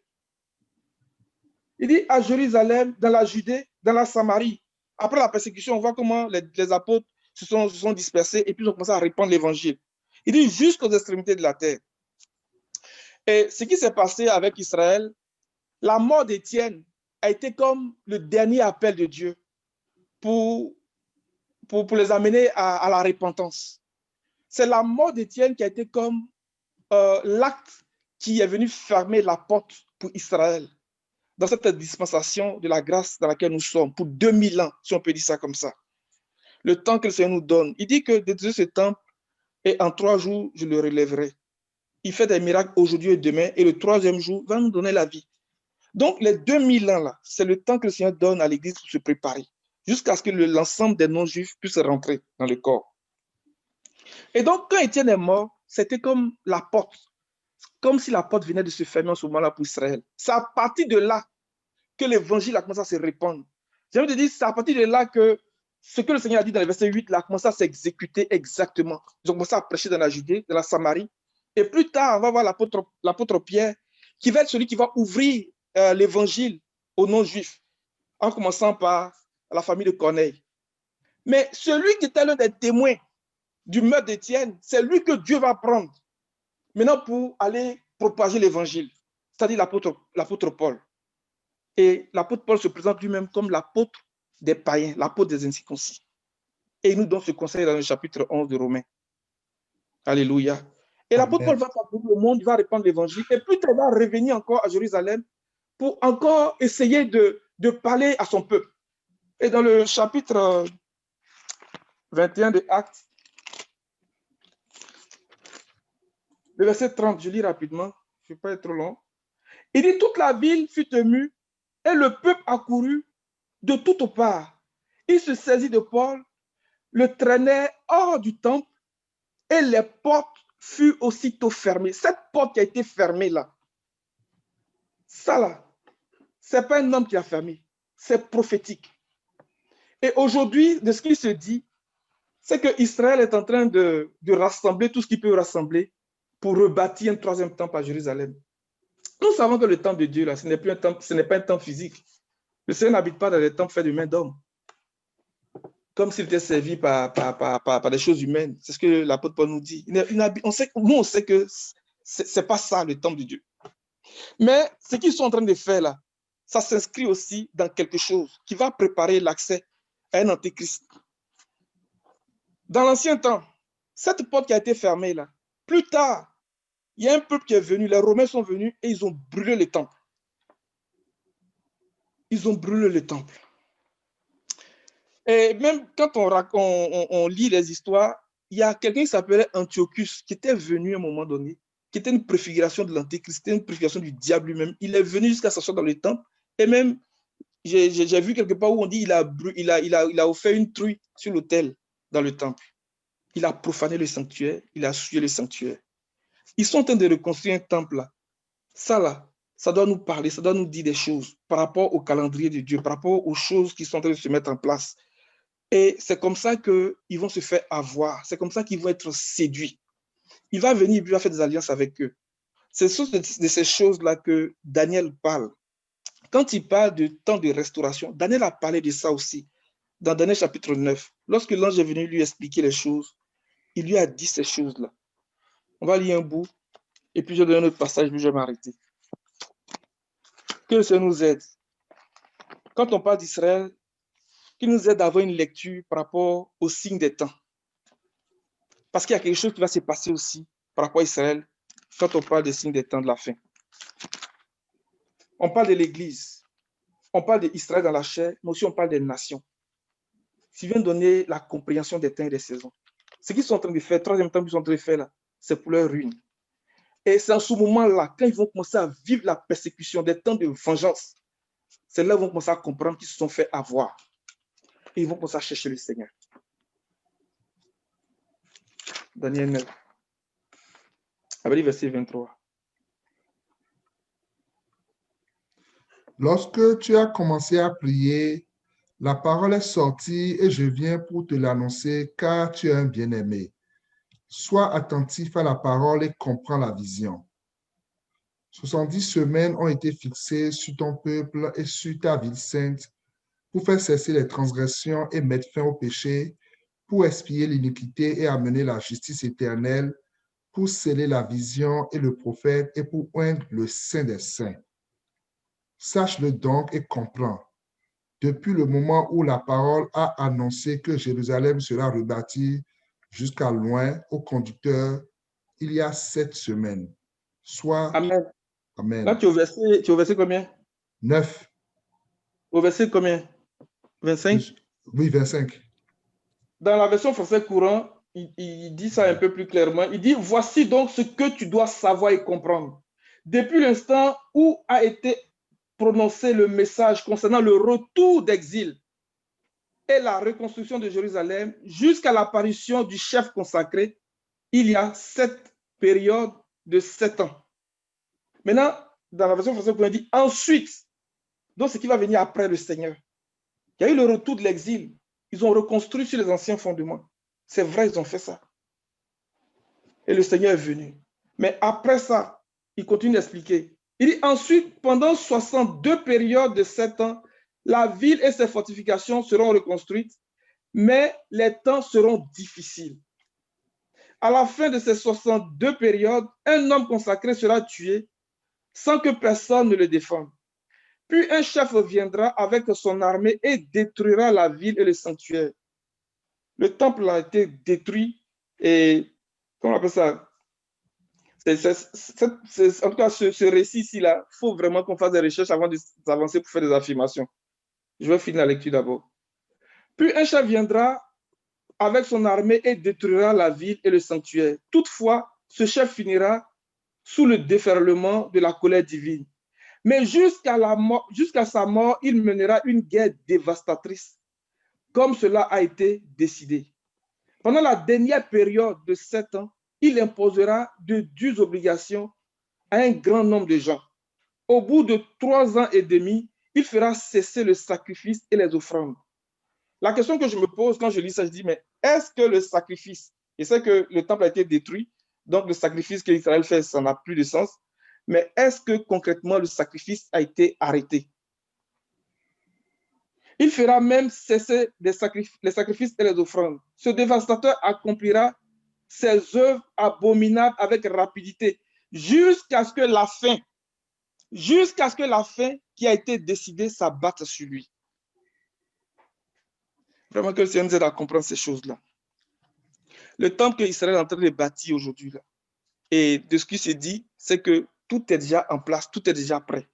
Il dit à Jérusalem, dans la Judée, dans la Samarie. Après la persécution, on voit comment les apôtres se sont dispersés et puis ils ont commencé à répandre l'évangile. Il dit jusqu'aux extrémités de la terre. Et ce qui s'est passé avec Israël, la mort d'Étienne a été comme le dernier appel de Dieu pour les amener à la repentance. C'est la mort d'Étienne qui a été comme l'acte qui est venu fermer la porte pour Israël dans cette dispensation de la grâce dans laquelle nous sommes pour 2000 ans, si on peut dire ça comme ça. Le temps que le Seigneur nous donne. Il dit que détruisez ce temple et en 3 jours, je le relèverai. Il fait des miracles aujourd'hui et demain et le 3e jour va nous donner la vie. Donc, les 2000 ans là, c'est le temps que le Seigneur donne à l'Église pour se préparer jusqu'à ce que l'ensemble des non-juifs puissent rentrer dans le corps. Et donc, quand Étienne est mort, c'était comme la porte, comme si la porte venait de se fermer en ce moment-là pour Israël. C'est à partir de là que l'évangile a commencé à se répandre. J'ai envie de dire, c'est à partir de là que ce que le Seigneur a dit dans le verset 8 là, a commencé à s'exécuter exactement. Ils ont commencé à prêcher dans la Judée, dans la Samarie. Et plus tard, on va voir l'apôtre Pierre, qui va être celui qui va ouvrir l'évangile aux non-juifs, en commençant par la famille de Corneille. Mais celui qui était l'un des témoins du meurtre d'Étienne, c'est lui que Dieu va prendre maintenant pour aller propager l'évangile, c'est-à-dire l'apôtre Paul. Et l'apôtre Paul se présente lui-même comme l'apôtre des païens, l'apôtre des incirconcis. Et il nous donne ce conseil dans le chapitre 11 de Romains. Alléluia. Et l'apôtre Paul va parcourir le monde, il va répandre l'évangile, et plus tard, il va revenir encore à Jérusalem pour encore essayer de parler à son peuple. Et dans le chapitre 21 de Actes, le verset 30, je lis rapidement, je ne vais pas être trop long. Il dit, toute la ville fut émue et le peuple accourut de toutes parts. Il se saisit de Paul, le traînait hors du temple et les portes furent aussitôt fermées. Cette porte qui a été fermée là, ça là, ce n'est pas un homme qui a fermé, c'est prophétique. Et aujourd'hui, de ce qui se dit, c'est qu'Israël est en train de rassembler tout ce qu'il peut rassembler pour rebâtir un troisième temple à Jérusalem. Nous savons que le temple de Dieu, là, ce n'est pas un temple physique. Le Seigneur n'habite pas dans des temples faits de main d'homme, comme s'il était servi par des choses humaines. C'est ce que l'apôtre Paul nous dit. On sait que ce n'est pas ça le temple de Dieu. Mais ce qu'ils sont en train de faire là, ça s'inscrit aussi dans quelque chose qui va préparer l'accès à un antéchrist. Dans l'ancien temps, cette porte qui a été fermée là, plus tard, il y a un peuple qui est venu, les Romains sont venus et ils ont brûlé le temple. Ils ont brûlé le temple. Et même quand on lit les histoires, il y a quelqu'un qui s'appelait Antiochus qui était venu à un moment donné, qui était une préfiguration de l'antéchrist, c'était une préfiguration du diable lui-même. Il est venu jusqu'à s'asseoir dans le temple et même, j'ai vu quelque part où on dit il a offert une truie sur l'autel dans le temple. Il a profané le sanctuaire, il a souillé le sanctuaire. Ils sont en train de reconstruire un temple là. Ça là, ça doit nous parler, ça doit nous dire des choses par rapport au calendrier de Dieu, par rapport aux choses qui sont en train de se mettre en place. Et c'est comme ça qu'ils vont se faire avoir, c'est comme ça qu'ils vont être séduits. Il va venir, il va faire des alliances avec eux. C'est de ces choses-là que Daniel parle. Quand il parle de temps de restauration, Daniel a parlé de ça aussi, dans Daniel chapitre 9. Lorsque l'ange est venu lui expliquer les choses, il lui a dit ces choses-là. On va lire un bout, et puis je donne un autre passage, puis je vais m'arrêter. Que le Seigneur nous aide. Quand on parle d'Israël, qu'il nous aide à avoir une lecture par rapport aux signes des temps. Parce qu'il y a quelque chose qui va se passer aussi par rapport à Israël quand on parle des signes des temps de la fin. On parle de l'Église, on parle d'Israël dans la chair, mais aussi on parle des nations. Qui viennent donner la compréhension des temps et des saisons. Ce qu'ils sont en train de faire, le troisième temps qu'ils sont en train de faire là, c'est pour leur ruine. Et c'est en ce moment-là, quand ils vont commencer à vivre la persécution, des temps de vengeance, c'est là qu'ils vont commencer à comprendre qu'ils se sont fait avoir. Et ils vont commencer à chercher le Seigneur. Daniel 9. Verset 23. Lorsque tu as commencé à prier, la parole est sortie et je viens pour te l'annoncer car tu es un bien-aimé. Sois attentif à la parole et comprends la vision. 70 semaines ont été fixées sur ton peuple et sur ta ville sainte pour faire cesser les transgressions et mettre fin au péché, pour expier l'iniquité et amener la justice éternelle, pour sceller la vision et le prophète et pour oindre le Saint des Saints. Sache-le donc et comprends. Depuis le moment où la parole a annoncé que Jérusalem sera rebâtie jusqu'à loin au conducteur, il y a 7 semaines. Soit... Amen. Amen. Là, tu es au verset combien? 9. Au verset combien? 25? Oui, 25. Dans la version française courant, il dit ça un peu plus clairement. Il dit, voici donc ce que tu dois savoir et comprendre. Depuis l'instant où a été prononcé le message concernant le retour d'exil et la reconstruction de Jérusalem, jusqu'à l'apparition du chef consacré, il y a cette période de 7 ans. Maintenant, dans la version française, on dit ensuite, donc ce qui va venir après le Seigneur. Il y a eu le retour de l'exil. Ils ont reconstruit sur les anciens fondements. C'est vrai, ils ont fait ça. Et le Seigneur est venu. Mais après ça, il continue d'expliquer. Il dit ensuite, pendant 62 périodes de 7 ans, la ville et ses fortifications seront reconstruites mais les temps seront difficiles. À la fin de ces 62 périodes, un homme consacré sera tué sans que personne ne le défende. Puis un chef viendra avec son armée et détruira la ville et le sanctuaire. Le temple a été détruit et, comment on appelle ça? En tout cas, ce récit-ci, il faut vraiment qu'on fasse des recherches avant d'avancer pour faire des affirmations. Je vais finir la lecture d'abord. Puis un chef viendra avec son armée et détruira la ville et le sanctuaire. Toutefois, ce chef finira sous le déferlement de la colère divine. Mais jusqu'à sa mort, il mènera une guerre dévastatrice, comme cela a été décidé. Pendant la dernière période de 7 ans, il imposera de dures obligations à un grand nombre de gens. Au bout de 3 ans et demi, il fera cesser le sacrifice et les offrandes. La question que je me pose quand je lis ça, je dis, mais est-ce que le sacrifice, je sais que le temple a été détruit, donc le sacrifice qu'Israël fait, ça n'a plus de sens, mais est-ce que concrètement le sacrifice a été arrêté? Il fera même cesser les sacrifices et les offrandes. Ce dévastateur accomplira ses œuvres abominables avec rapidité jusqu'à ce que la fin qui a été décidée s'abatte sur lui. Vraiment que le Seigneur nous aide à comprendre ces choses-là. Le temple que Israël est en train de bâtir aujourd'hui, là, et de ce qui se dit, c'est que tout est déjà en place, tout est déjà prêt.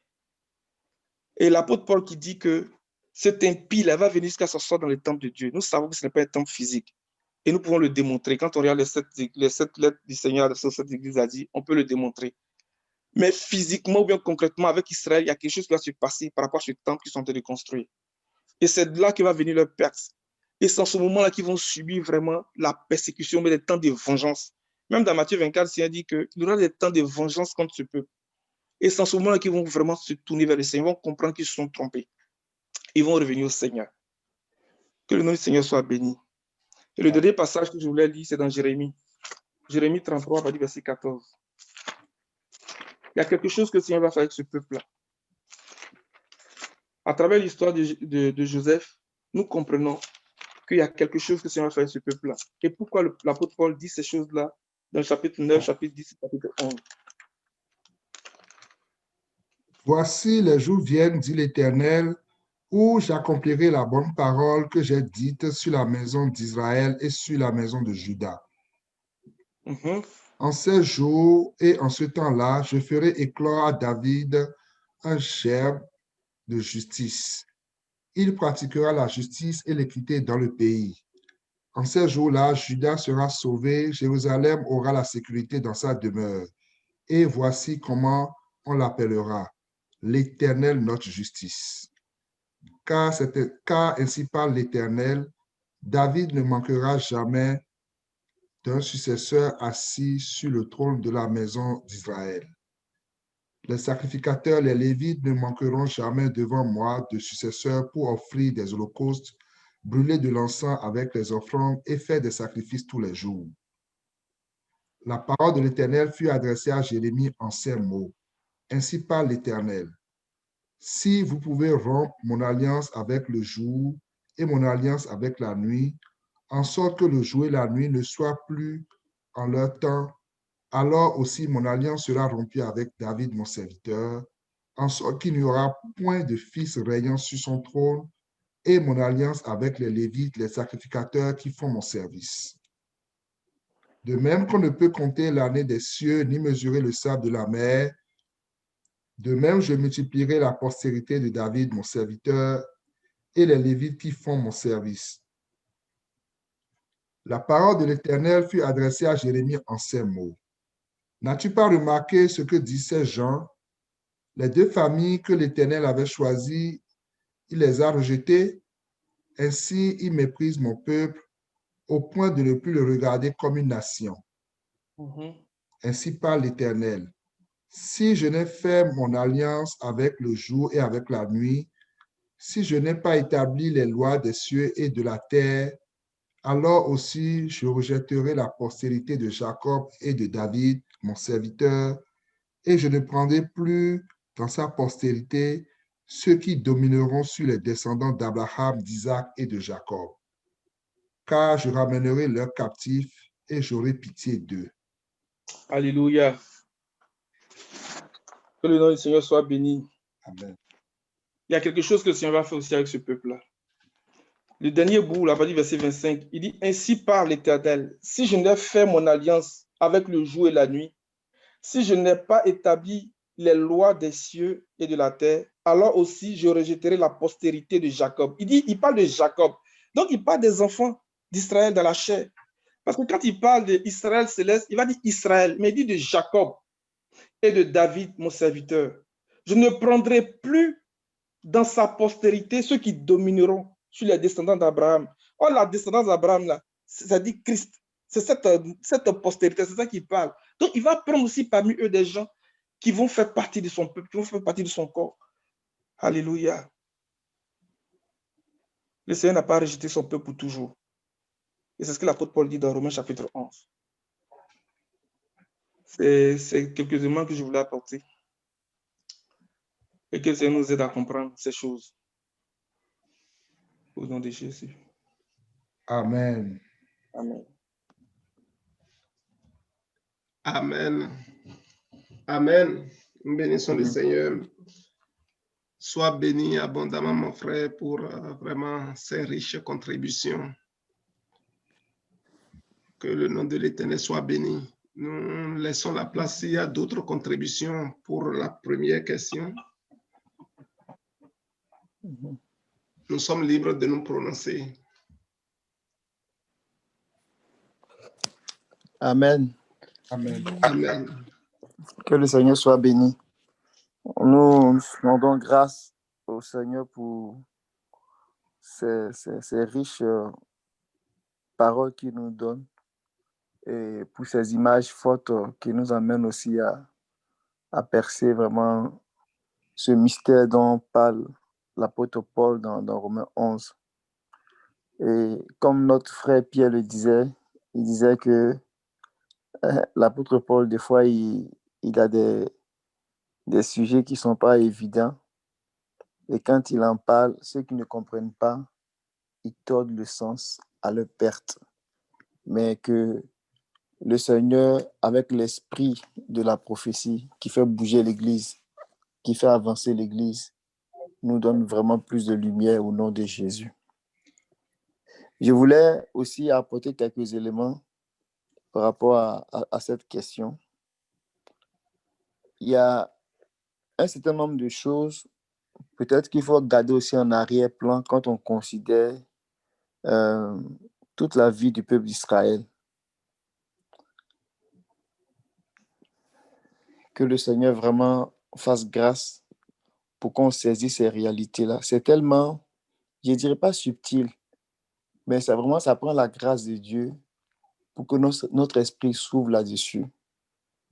Et l'apôtre Paul qui dit que cet impie-là va venir jusqu'à s'asseoir dans le temple de Dieu. Nous savons que ce n'est pas un temple physique. Et nous pouvons le démontrer. Quand on regarde les 7 lettres du Seigneur sur cette église a dit, on peut le démontrer. Mais physiquement ou bien concrètement, avec Israël, il y a quelque chose qui va se passer par rapport à ce temple qu'ils sont en train de construire. Et c'est de là que va venir leur perte. Et c'est en ce moment-là qu'ils vont subir vraiment la persécution, mais des temps de vengeance. Même dans Matthieu 24, le Seigneur dit qu'il y aura des temps de vengeance contre ce peuple. Et c'est en ce moment-là qu'ils vont vraiment se tourner vers le Seigneur. Ils vont comprendre qu'ils se sont trompés. Ils vont revenir au Seigneur. Que le nom du Seigneur soit béni. Et le dernier passage que je voulais lire, c'est dans Jérémie. Jérémie 33, verset 14. Il y a quelque chose que le Seigneur va faire avec ce peuple-là. À travers l'histoire de Joseph, nous comprenons qu'il y a quelque chose que le Seigneur va faire avec ce peuple-là. Et pourquoi l'apôtre Paul dit ces choses-là dans le chapitre 9, chapitre 10, chapitre 11. Voici les jours viennent, dit l'Éternel, où j'accomplirai la bonne parole que j'ai dite sur la maison d'Israël et sur la maison de Juda. En ces jours et en ce temps-là, je ferai éclore à David un germe de justice. Il pratiquera la justice et l'équité dans le pays. En ces jours-là, Juda sera sauvé, Jérusalem aura la sécurité dans sa demeure. Et voici comment on l'appellera, l'Éternel notre justice. Car ainsi parle l'Éternel, David ne manquera jamais d'un successeur assis sur le trône de la maison d'Israël. Les sacrificateurs, les Lévites, ne manqueront jamais devant moi de successeurs pour offrir des holocaustes, brûler de l'encens avec les offrandes et faire des sacrifices tous les jours. La parole de l'Éternel fut adressée à Jérémie en ces mots. Ainsi parle l'Éternel. Si vous pouvez rompre mon alliance avec le jour et mon alliance avec la nuit, en sorte que le jour et la nuit ne soient plus en leur temps, alors aussi mon alliance sera rompue avec David, mon serviteur, en sorte qu'il n'y aura point de fils régnant sur son trône, et mon alliance avec les Lévites, les sacrificateurs qui font mon service. De même qu'on ne peut compter l'année des cieux, ni mesurer le sable de la mer, de même je multiplierai la postérité de David, mon serviteur, et les Lévites qui font mon service. La parole de l'Éternel fut adressée à Jérémie en ces mots. N'as-tu pas remarqué ce que disent ces gens? Les 2 familles que l'Éternel avait choisies, il les a rejetées. Ainsi, il méprise mon peuple au point de ne plus le regarder comme une nation. Ainsi parle l'Éternel. Si je n'ai fait mon alliance avec le jour et avec la nuit, si je n'ai pas établi les lois des cieux et de la terre, alors aussi je rejetterai la postérité de Jacob et de David, mon serviteur, et je ne prendrai plus dans sa postérité ceux qui domineront sur les descendants d'Abraham, d'Isaac et de Jacob. car je ramènerai leurs captifs et j'aurai pitié d'eux. Alléluia. Que le nom du Seigneur soit béni. Amen. Il y a quelque chose que le Seigneur va faire aussi avec ce peuple-là. Le dernier bout, la partie verset 25, il dit, ainsi parle l'Éternel, si je n'ai fait mon alliance avec le jour et la nuit, si je n'ai pas établi les lois des cieux et de la terre, alors aussi je rejetterai la postérité de Jacob. Il parle de Jacob. Donc, il parle des enfants d'Israël dans la chair. Parce que quand il parle d'Israël céleste, il va dire Israël, mais il dit de Jacob et de David, mon serviteur. Je ne prendrai plus dans sa postérité ceux qui domineront sur les descendants d'Abraham. Oh, la descendance d'Abraham, là, ça dit Christ. C'est cette postérité, c'est ça qu'il parle. Donc, il va prendre aussi parmi eux des gens qui vont faire partie de son peuple, qui vont faire partie de son corps. Alléluia. Le Seigneur n'a pas rejeté son peuple pour toujours. Et c'est ce que l'apôtre Paul dit dans Romains chapitre 11. C'est quelques éléments que je voulais apporter. Et que le Seigneur nous aide à comprendre ces choses. Au nom de Jésus. Amen. Amen. Amen. Amen. Nous bénissons le Seigneur. Sois béni abondamment, mon frère, pour vraiment ces riches contributions. Que le nom de l'Éternel soit béni. Nous laissons la place s'il y a d'autres contributions pour la première question. Nous sommes libres de nous prononcer. Amen. Amen. Amen. Que le Seigneur soit béni. Nous rendons grâce au Seigneur pour ces riches paroles qu'il nous donne et pour ces images fortes qui nous amènent aussi à percer vraiment ce mystère dont parle l'apôtre Paul dans Romains 11. Et comme notre frère Pierre le disait, il disait que l'apôtre Paul, des fois, il a des sujets qui ne sont pas évidents. Et quand il en parle, ceux qui ne comprennent pas, ils tordent le sens à leur perte. Mais que le Seigneur, avec l'esprit de la prophétie qui fait bouger l'Église, qui fait avancer l'Église, nous donne vraiment plus de lumière au nom de Jésus. Je voulais aussi apporter quelques éléments par rapport à cette question. Il y a un certain nombre de choses, peut-être qu'il faut garder aussi en arrière-plan quand on considère toute la vie du peuple d'Israël. Que le Seigneur vraiment fasse grâce pour qu'on saisisse ces réalités-là. C'est tellement, je ne dirais pas subtil, mais ça prend la grâce de Dieu pour que notre esprit s'ouvre là-dessus.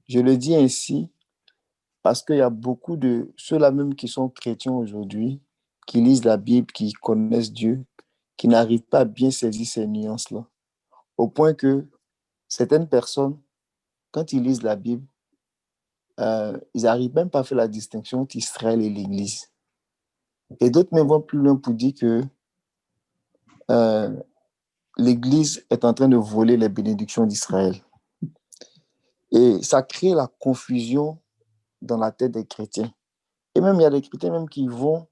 Je le dis ainsi parce qu'il y a beaucoup de ceux-là même qui sont chrétiens aujourd'hui, qui lisent la Bible, qui connaissent Dieu, qui n'arrivent pas à bien saisir ces nuances-là. Au point que certaines personnes, quand ils lisent la Bible, ils n'arrivent même pas à faire la distinction entre Israël et l'Église. Et d'autres même vont plus loin pour dire que l'Église est en train de voler les bénédictions d'Israël. Et ça crée la confusion dans la tête des chrétiens. Et même, il y a des chrétiens même qui vont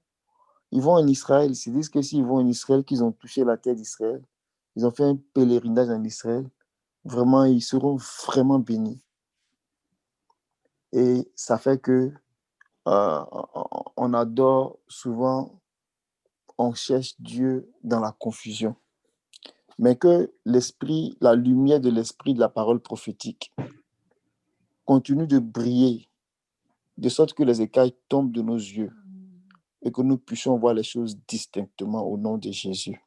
en Israël. Ils se disent que s'ils vont en Israël, qu'ils ont touché la terre d'Israël, ils ont fait un pèlerinage en Israël, vraiment, ils seront vraiment bénis. Et ça fait que on adore souvent, on cherche Dieu dans la confusion. Mais que l'esprit, la lumière de l'esprit de la parole prophétique continue de briller, de sorte que les écailles tombent de nos yeux et que nous puissions voir les choses distinctement au nom de Jésus.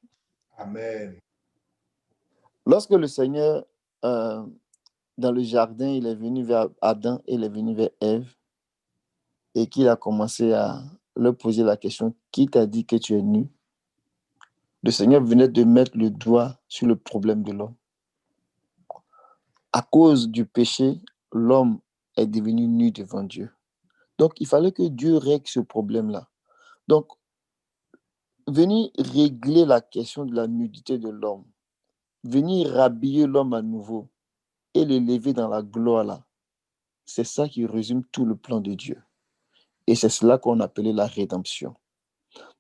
Amen. Lorsque le Seigneur, dans le jardin, il est venu vers Adam et il est venu vers Ève et qu'il a commencé à leur poser la question, qui t'a dit que tu es nu? Le Seigneur venait de mettre le doigt sur le problème de l'homme. À cause du péché, l'homme est devenu nu devant Dieu. Donc, il fallait que Dieu règle ce problème-là. Donc, venir régler la question de la nudité de l'homme venir rhabiller l'homme à nouveau et l'élever dans la gloire là. C'est ça qui résume tout le plan de Dieu. Et c'est cela qu'on appelait la rédemption.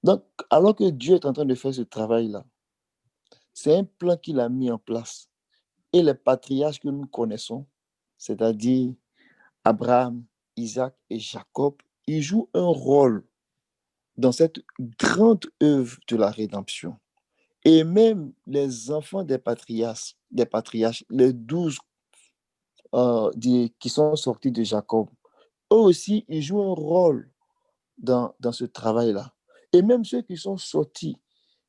Donc, alors que Dieu est en train de faire ce travail-là, c'est un plan qu'il a mis en place. Et les patriarches que nous connaissons, c'est-à-dire Abraham, Isaac et Jacob, ils jouent un rôle dans cette grande œuvre de la rédemption. Et même les enfants des patriarches, les 12 qui sont sortis de Jacob, eux aussi, ils jouent un rôle dans ce travail-là. Et même ceux qui sont sortis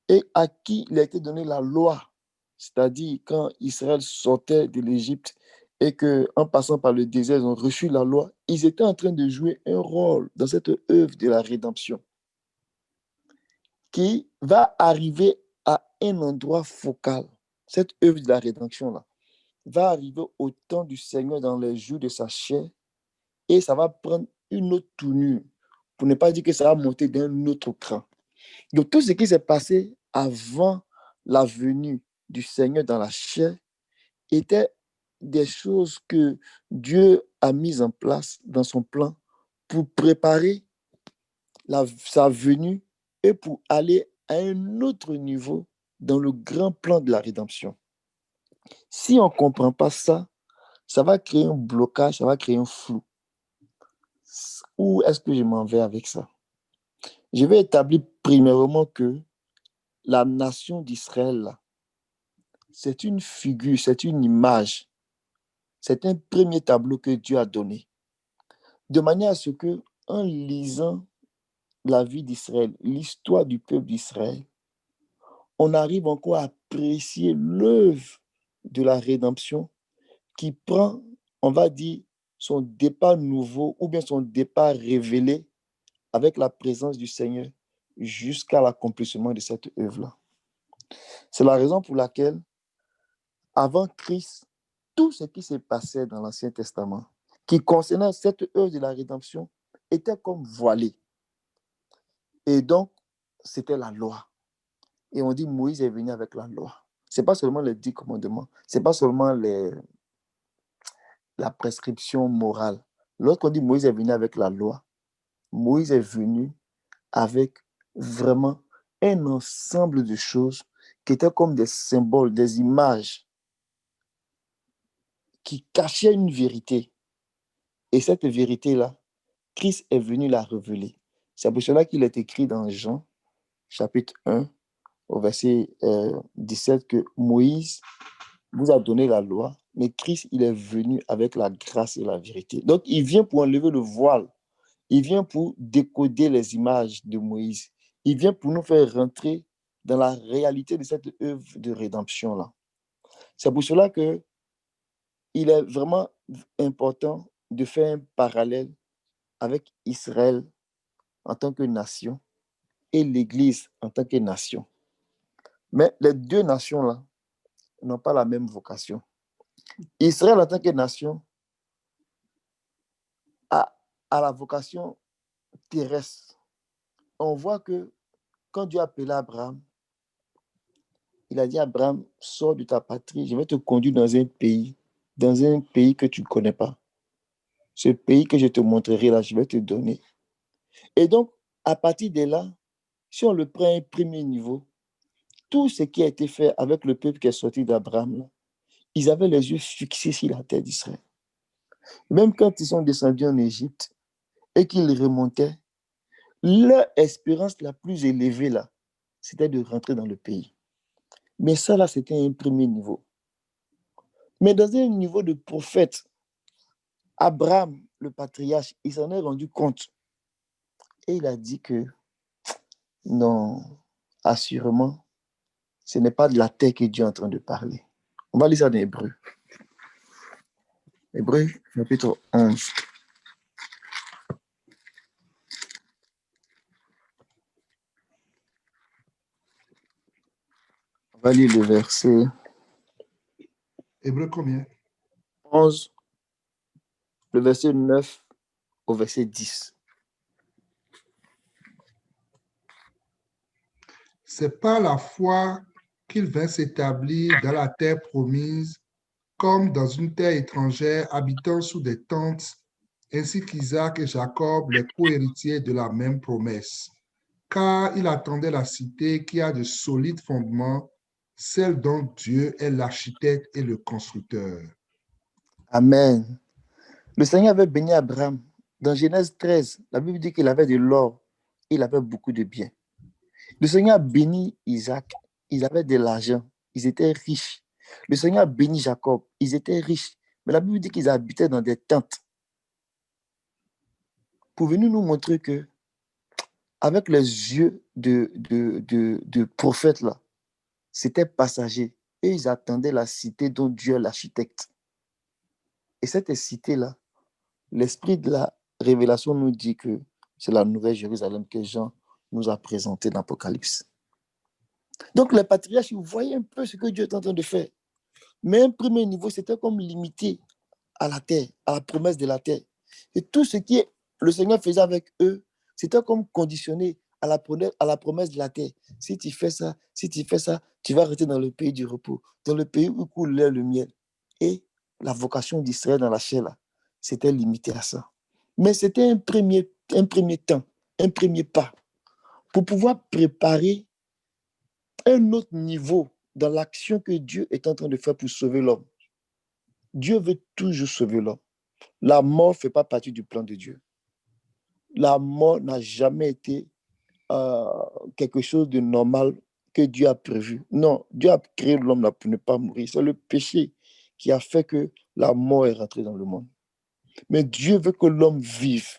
et à qui il a été donné la loi, c'est-à-dire quand Israël sortait de l'Égypte et qu'en passant par le désert, ils ont reçu la loi, ils étaient en train de jouer un rôle dans cette œuvre de la rédemption qui va arriver à un endroit focal. Cette œuvre de la rédemption-là va arriver au temps du Seigneur dans les jours de sa chair et ça va prendre une autre tournure, pour ne pas dire que ça va monter d'un autre cran. Donc tout ce qui s'est passé avant la venue du Seigneur dans la chair était des choses que Dieu a mises en place dans son plan pour préparer sa venue et pour aller à un autre niveau dans le grand plan de la rédemption. Si on ne comprend pas ça, ça va créer un blocage, ça va créer un flou. Où est-ce que je m'en vais avec ça? Je vais établir premièrement que la nation d'Israël, c'est une figure, c'est une image, c'est un premier tableau que Dieu a donné. De manière à ce que, en lisant la vie d'Israël, l'histoire du peuple d'Israël, on arrive encore à apprécier l'œuvre de la rédemption qui prend, on va dire, son départ nouveau ou bien son départ révélé avec la présence du Seigneur jusqu'à l'accomplissement de cette œuvre-là. C'est la raison pour laquelle, avant Christ, tout ce qui s'est passé dans l'Ancien Testament, qui concernait cette œuvre de la rédemption, était comme voilé. Et donc, c'était la loi. Et on dit Moïse est venu avec la loi. Ce n'est pas seulement les 10 commandements, ce n'est pas seulement la prescription morale. Lorsqu'on dit Moïse est venu avec la loi, Moïse est venu avec vraiment un ensemble de choses qui étaient comme des symboles, des images qui cachaient une vérité. Et cette vérité-là, Christ est venu la révéler. C'est pour cela qu'il est écrit dans Jean, chapitre 1, au verset 17, que Moïse vous a donné la loi, mais Christ, il est venu avec la grâce et la vérité. Donc, il vient pour enlever le voile. Il vient pour décoder les images de Moïse. Il vient pour nous faire rentrer dans la réalité de cette œuvre de rédemption-là. C'est pour cela que il est vraiment important de faire un parallèle avec Israël en tant que nation et l'Église en tant que nation. Mais les deux nations-là n'ont pas la même vocation. Israël en tant que nation a la vocation terrestre. On voit que quand Dieu a appelé Abraham, il a dit à Abraham, sors de ta patrie, je vais te conduire dans un pays que tu ne connais pas. Ce pays que je te montrerai là, je vais te donner. Et donc, à partir de là, si on le prend à un premier niveau, tout ce qui a été fait avec le peuple qui est sorti d'Abraham, ils avaient les yeux fixés sur la terre d'Israël. Même quand ils sont descendus en Égypte et qu'ils remontaient, leur espérance la plus élevée, là, c'était de rentrer dans le pays. Mais ça, là, c'était un premier niveau. Mais dans un niveau de prophète, Abraham, le patriarche, il s'en est rendu compte. Et il a dit que non, assurément, ce n'est pas de la terre que Dieu est en train de parler. On va lire ça dans Hébreu. Hébreu, chapitre 11. On va lire le verset Hébreu combien? 11, le verset 9 au verset 10. C'est par la foi qu'il vint s'établir dans la terre promise, comme dans une terre étrangère, habitant sous des tentes, ainsi qu'Isaac et Jacob, les co-héritiers de la même promesse. Car il attendait la cité qui a de solides fondements, celle dont Dieu est l'architecte et le constructeur. Amen. Le Seigneur avait béni Abraham. Dans Genèse 13, la Bible dit qu'il avait de l'or, il avait beaucoup de biens. Le Seigneur a béni Isaac, ils avaient de l'argent, ils étaient riches. Le Seigneur a béni Jacob, ils étaient riches. Mais la Bible dit qu'ils habitaient dans des tentes. Pouvez-vous nous montrer que, avec les yeux de prophètes là, c'était passager et ils attendaient la cité dont Dieu est l'architecte. Et cette cité-là, l'esprit de la révélation nous dit que c'est la nouvelle Jérusalem que Jean nous a présentée dans l'Apocalypse. Donc les patriarches, vous voyez un peu ce que Dieu est en train de faire. Mais un premier niveau, c'était comme limité à la terre, à la promesse de la terre. Et tout ce que le Seigneur faisait avec eux, c'était comme conditionné à la promesse de la terre. Si tu fais ça, tu vas rester dans le pays du repos, dans le pays où coule lait le miel. Et la vocation d'Israël dans la chair, là, c'était limité à ça. Mais c'était un premier temps, un premier pas pour pouvoir préparer un autre niveau dans l'action que Dieu est en train de faire pour sauver l'homme. Dieu veut toujours sauver l'homme. La mort ne fait pas partie du plan de Dieu. La mort n'a jamais été quelque chose de normal que Dieu a prévu. Non, Dieu a créé l'homme là pour ne pas mourir. C'est le péché qui a fait que la mort est rentrée dans le monde. Mais Dieu veut que l'homme vive.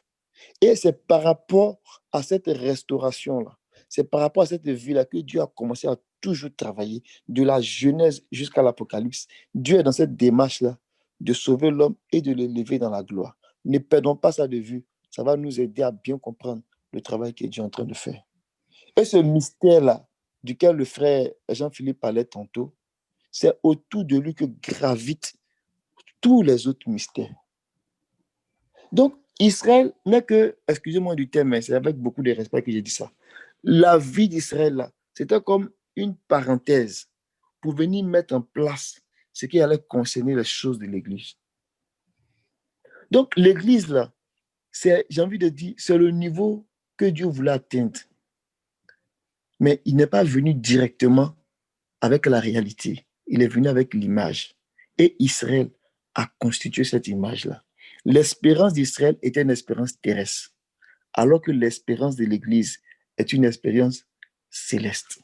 Et c'est par rapport à cette restauration-là, c'est par rapport à cette vie-là que Dieu a commencé à toujours travailler, de la Genèse jusqu'à l'Apocalypse. Dieu est dans cette démarche-là de sauver l'homme et de l'élever dans la gloire. Ne perdons pas ça de vue. Ça va nous aider à bien comprendre le travail que Dieu est en train de faire. Et ce mystère-là, duquel le frère Jean-Philippe parlait tantôt, c'est autour de lui que gravitent tous les autres mystères. Donc, Israël n'est que, excusez-moi du terme, mais c'est avec beaucoup de respect que j'ai dit ça. La vie d'Israël, là, c'était comme une parenthèse pour venir mettre en place ce qui allait concerner les choses de l'Église. Donc, l'Église, là, j'ai envie de dire, c'est le niveau que Dieu voulait atteindre. Mais il n'est pas venu directement avec la réalité. Il est venu avec l'image. Et Israël a constitué cette image-là. L'espérance d'Israël était une espérance terrestre, alors que l'espérance de l'Église est une espérance céleste.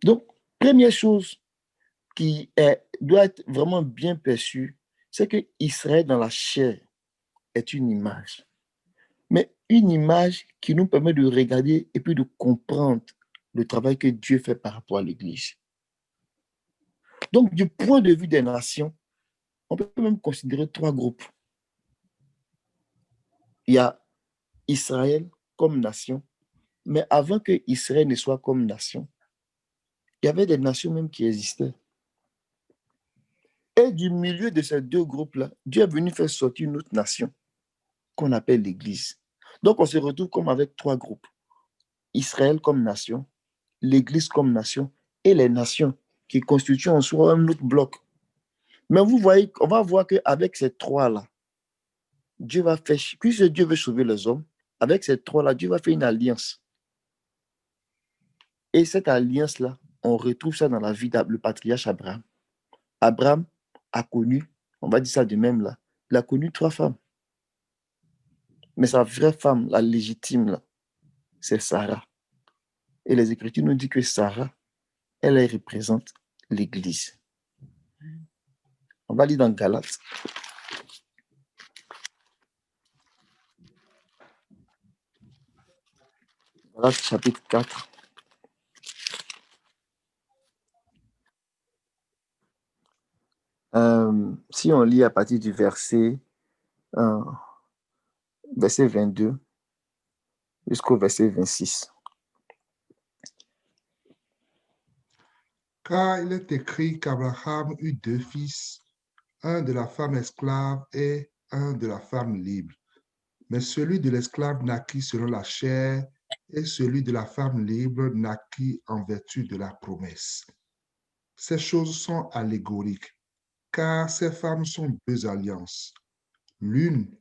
Donc, première chose qui doit être vraiment bien perçue, c'est que Israël dans la chair est une image. Mais une image qui nous permet de regarder et puis de comprendre le travail que Dieu fait par rapport à l'Église. Donc, du point de vue des nations, on peut même considérer 3 groupes. Il y a Israël comme nation, mais avant que Israël ne soit comme nation, il y avait des nations même qui existaient. Et du milieu de ces 2 groupes-là, Dieu est venu faire sortir une autre nation qu'on appelle l'Église. Donc, on se retrouve comme avec 3 groupes. Israël comme nation, l'Église comme nation et les nations qui constituent en soi un autre bloc. Mais vous voyez, on va voir qu'avec ces 3-là, Dieu va faire, puisque Dieu veut sauver les hommes, avec ces 3-là, Dieu va faire une alliance. Et cette alliance-là, on retrouve ça dans la vie du patriarche Abraham. Abraham a connu, on va dire ça de même là, il a connu 3 femmes. Mais sa vraie femme, la légitime, là, c'est Sarah. Et les Écritures nous disent que Sarah, elle représente l'Église. On va lire dans Galates. Galates chapitre 4. Si on lit à partir du verset 22 jusqu'au verset 26. Car il est écrit qu'Abraham eut 2 fils, un de la femme esclave et un de la femme libre. Mais celui de l'esclave naquit selon la chair et celui de la femme libre naquit en vertu de la promesse. Ces choses sont allégoriques, car ces femmes sont deux alliances. L'une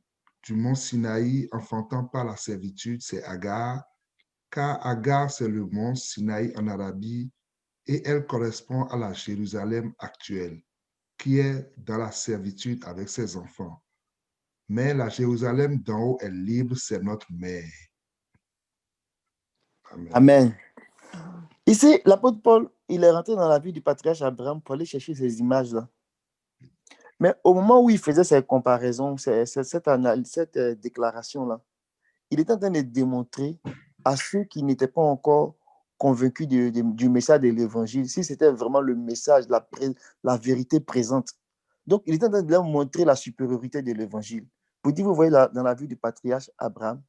du mont Sinaï enfantant par la servitude, c'est Agar, car Agar, c'est le mont Sinaï en Arabie, et elle correspond à la Jérusalem actuelle, qui est dans la servitude avec ses enfants. Mais la Jérusalem d'en haut est libre, c'est notre mère. Amen. Amen. Ici, l'apôtre Paul, il est rentré dans la vie du patriarche Abraham pour aller chercher ces images-là. Mais au moment où il faisait ces comparaisons, cette déclaration-là, il était en train de démontrer à ceux qui n'étaient pas encore convaincus du message de l'évangile, si c'était vraiment le message, la vérité présente. Donc, il était en train de leur montrer la supériorité de l'évangile. Pour dire, vous voyez, dans la vie du patriarche Abraham,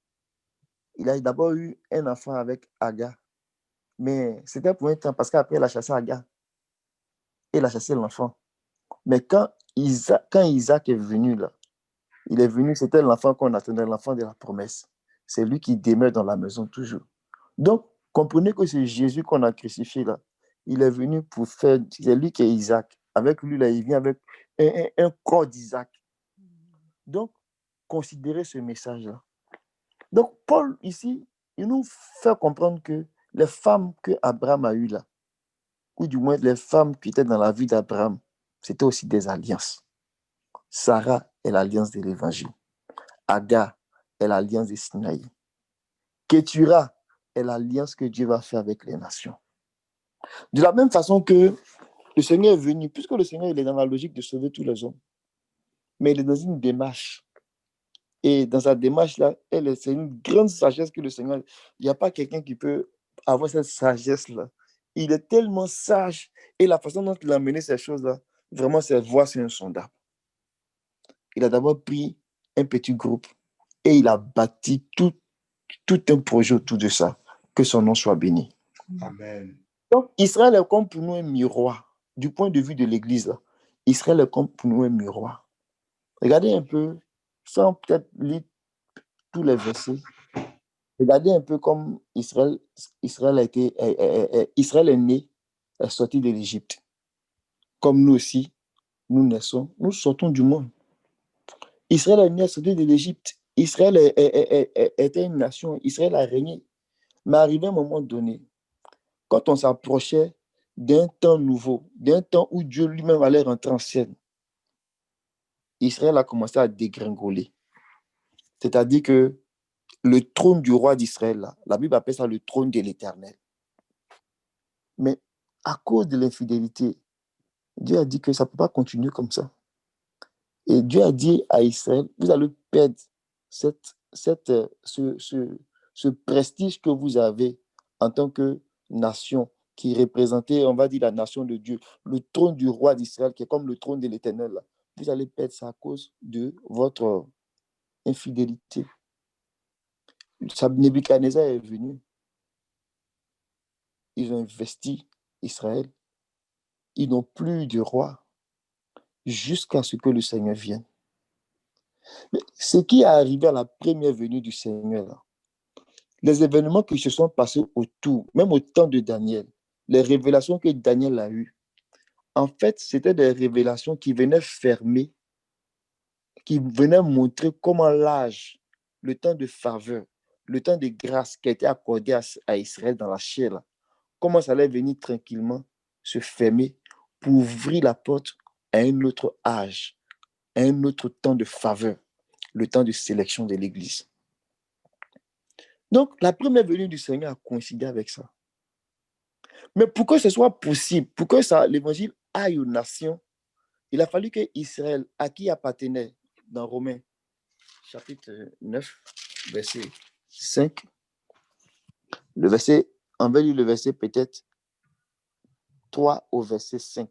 il a d'abord eu un enfant avec Agar. Mais c'était pour un temps, parce qu'après, il a chassé Agar. Et il a chassé l'enfant. Mais quand Isaac est venu, là, il est venu, c'était l'enfant qu'on attendait, l'enfant de la promesse. C'est lui qui demeure dans la maison toujours. Donc, comprenez que c'est Jésus qu'on a crucifié là. Il est venu pour faire, c'est lui qui est Isaac. Avec lui, là, il vient avec un corps d'Isaac. Donc, considérez ce message-là. Donc, Paul, ici, il nous fait comprendre que les femmes que Abraham a eues là, ou du moins les femmes qui étaient dans la vie d'Abraham, c'était aussi des alliances. Sarah est l'alliance de l'évangile. Agar est l'alliance de Sinaï. Ketura est l'alliance que Dieu va faire avec les nations. De la même façon que le Seigneur est venu, puisque le Seigneur il est dans la logique de sauver tous les hommes, mais il est dans une démarche. Et dans sa démarche-là, c'est une grande sagesse que le Seigneur... Il n'y a pas quelqu'un qui peut avoir cette sagesse-là. Il est tellement sage et la façon dont il a mené ces choses-là, vraiment, cette voie, c'est insondable. Il a d'abord pris un petit groupe et il a bâti tout un projet autour de ça. Que son nom soit béni. Amen. Donc, Israël est comme pour nous un miroir. Du point de vue de l'Église, là, Israël est comme pour nous un miroir. Regardez un peu, sans peut-être lire tous les versets, regardez un peu comme Israël est né, est sorti de l'Égypte. Comme nous aussi, nous naissons, nous sortons du monde. Israël est né, sorti de l'Égypte. Israël était une nation, Israël a régné. Mais arrivé à un moment donné, quand on s'approchait d'un temps nouveau, d'un temps où Dieu lui-même allait rentrer en scène, Israël a commencé à dégringoler. C'est-à-dire que le trône du roi d'Israël, la Bible appelle ça le trône de l'Éternel. Mais à cause de l'infidélité, Dieu a dit que ça ne peut pas continuer comme ça. Et Dieu a dit à Israël, vous allez perdre ce prestige que vous avez en tant que nation qui représentait, on va dire, la nation de Dieu, le trône du roi d'Israël qui est comme le trône de l'Éternel. Vous allez perdre ça à cause de votre infidélité. Nebuchadnezzar est venu. Ils ont investi Israël. Ils n'ont plus de roi jusqu'à ce que le Seigneur vienne. Mais ce qui est arrivé à la première venue du Seigneur, là, les événements qui se sont passés autour, même au temps de Daniel, les révélations que Daniel a eues, en fait, c'était des révélations qui venaient fermer, qui venaient montrer comment l'âge, le temps de faveur, le temps de grâce qui a été accordé à Israël dans la chair, là, comment ça allait venir tranquillement se fermer pour ouvrir la porte à un autre âge, à un autre temps de faveur, le temps de sélection de l'Église. Donc, la première venue du Seigneur a coïncidé avec ça. Mais pour que ce soit possible, pour que l'évangile aille aux nations, il a fallu que Israël, à qui appartenait dans Romains, chapitre 9, verset 5, on va lire le verset peut-être 3 au verset 5.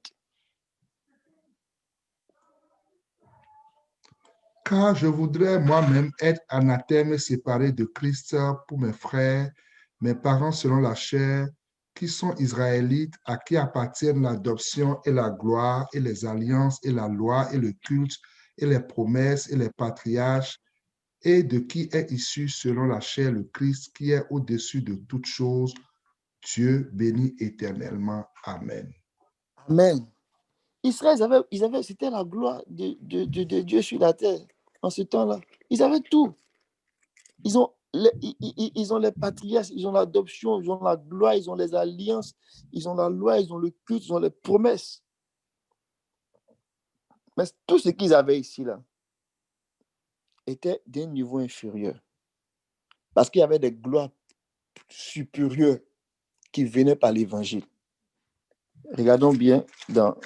Car je voudrais moi-même être anathème et séparé de Christ pour mes frères, mes parents selon la chair, qui sont israélites, à qui appartiennent l'adoption et la gloire et les alliances et la loi et le culte et les promesses et les patriarches, et de qui est issu selon la chair le Christ qui est au-dessus de toutes choses, Dieu béni éternellement. Amen. Amen. Israël, c'était la gloire de Dieu sur la terre en ce temps-là. Ils avaient tout. Ils ont les patriarches, ils ont l'adoption, ils ont la gloire, ils ont les alliances, ils ont la loi, ils ont le culte, ils ont les promesses. Mais tout ce qu'ils avaient ici, là, était d'un niveau inférieur. Parce qu'il y avait des gloires supérieures qui venaient par l'évangile. Regardons bien dans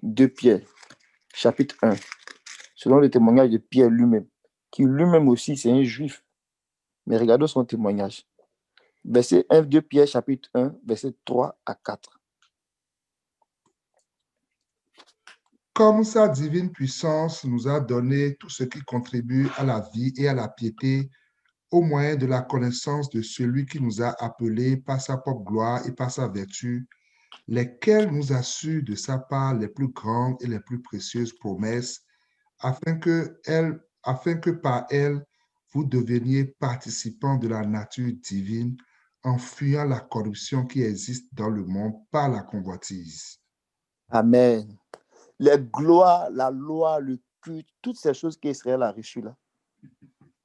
2 Pierre, chapitre 1, selon le témoignage de Pierre lui-même, qui lui-même aussi, c'est un juif. Mais regardons son témoignage. Verset 1, 2 Pierre, chapitre 1, verset 3 à 4. Comme sa divine puissance nous a donné tout ce qui contribue à la vie et à la piété, au moyen de la connaissance de celui qui nous a appelés par sa propre gloire et par sa vertu, lesquels nous assurent de sa part les plus grandes et les plus précieuses promesses, afin que par elles, vous deveniez participants de la nature divine, en fuyant la corruption qui existe dans le monde par la convoitise. Amen. Les gloires, la loi, le culte, toutes ces choses qu'Israël a reçues là,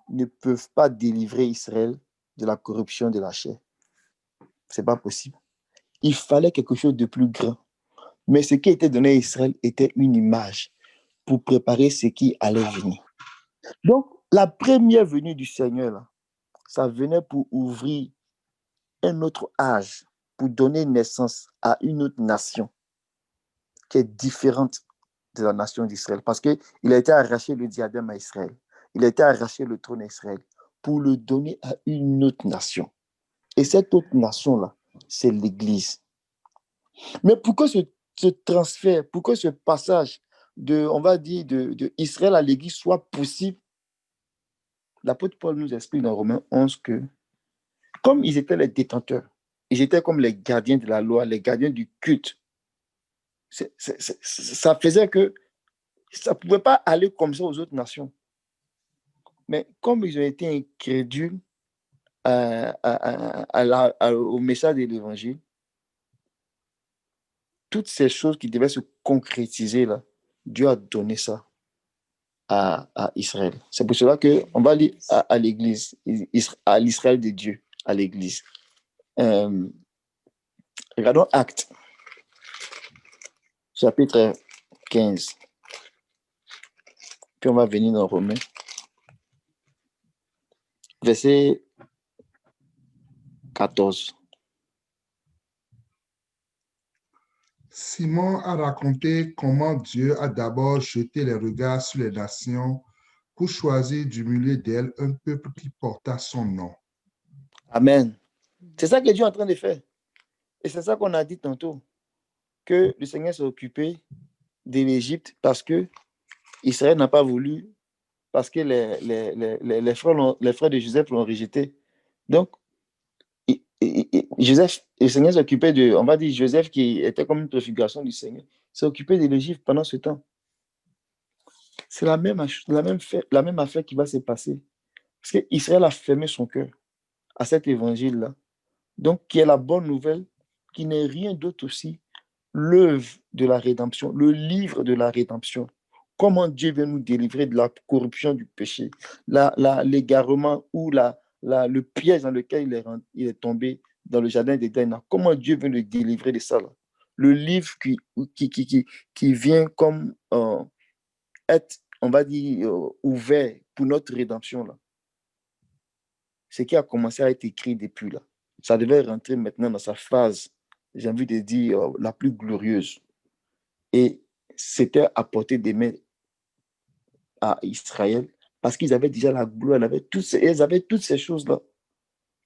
ne peuvent pas délivrer Israël de la corruption de la chair. Ce n'est pas possible. Il fallait quelque chose de plus grand. Mais ce qui était donné à Israël était une image pour préparer ce qui allait venir. Donc, la première venue du Seigneur, là, ça venait pour ouvrir un autre âge, pour donner naissance à une autre nation qui est différente de la nation d'Israël. Parce qu'il a été arraché le diadème à Israël. Il a été arraché le trône à Israël pour le donner à une autre nation. Et cette autre nation-là, c'est l'Église. Mais pourquoi ce transfert, pourquoi ce passage on va dire, de Israël à l'Église soit possible? L'apôtre Paul nous explique dans Romains 11 que, comme ils étaient les détenteurs, ils étaient comme les gardiens de la loi, les gardiens du culte, ça faisait que ça ne pouvait pas aller comme ça aux autres nations. Mais comme ils ont été incrédules au message de l'Évangile, toutes ces choses qui devaient se concrétiser là, Dieu a donné ça à Israël. C'est pour cela qu'on va lire à l'Église, à l'Israël de Dieu, à l'Église. Regardons Actes, chapitre 15. Puis on va venir dans Romains. Verset 14. Simon a raconté comment Dieu a d'abord jeté les regards sur les nations pour choisir du milieu d'elles un peuple qui porta son nom. Amen. C'est ça que Dieu est en train de faire. Et c'est ça qu'on a dit tantôt, que le Seigneur s'est occupé de l'Égypte parce que Israël n'a pas voulu, parce que les frères de Joseph l'ont rejeté. Donc, Joseph, le Seigneur s'est occupé de, on va dire Joseph qui était comme une préfiguration du Seigneur, s'est occupé de l'Égypte pendant ce temps. C'est la même affaire qui va se passer. Parce qu'Israël a fermé son cœur à cet évangile-là. Donc, qui est la bonne nouvelle, qui n'est rien d'autre aussi, l'œuvre de la rédemption, le livre de la rédemption. Comment Dieu vient nous délivrer de la corruption du péché, l'égarement ou le piège dans lequel il est tombé dans le jardin d'Éden. Comment Dieu veut le délivrer de ça là? Le livre qui vient comme être, on va dire, ouvert pour notre rédemption là. Ce qui a commencé à être écrit depuis là. Ça devait rentrer maintenant dans sa phase, j'ai envie de dire, la plus glorieuse. Et c'était à portée des mains à Israël parce qu'ils avaient déjà la gloire, ils avaient toutes ces choses-là.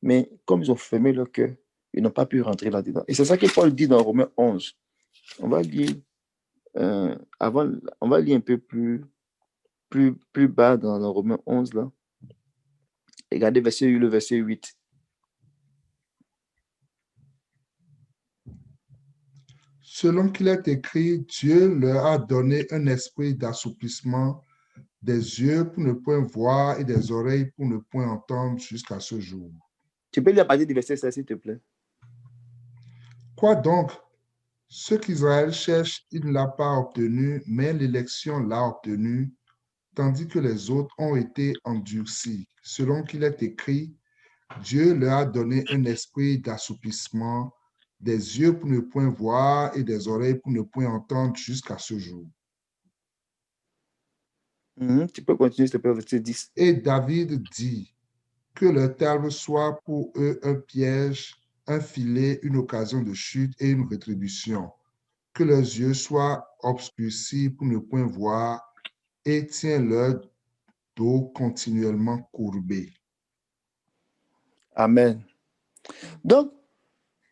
Mais comme ils ont fermé leur cœur, ils n'ont pas pu rentrer là-dedans. Et c'est ça que Paul dit dans Romains 11. On va lire, on va lire un peu plus bas dans Romains 11 là. Regardez le verset 8. Selon qu'il est écrit, Dieu leur a donné un esprit d'assouplissement des yeux pour ne point voir et des oreilles pour ne point entendre jusqu'à ce jour. Tu peux lire à partir du verset 16, s'il te plaît. Quoi donc? Ce qu'Israël cherche, il ne l'a pas obtenu, mais l'élection l'a obtenu, tandis que les autres ont été endurcis. Selon qu'il est écrit, Dieu leur a donné un esprit d'assoupissement, des yeux pour ne point voir et des oreilles pour ne point entendre jusqu'à ce jour. Tu peux continuer, s'il te plaît, verset 10. Et David dit, que le terme soit pour eux un piège, un filet, une occasion de chute et une rétribution. Que leurs yeux soient obscurcis pour ne point voir et tiens leur dos continuellement courbé. Amen. Donc,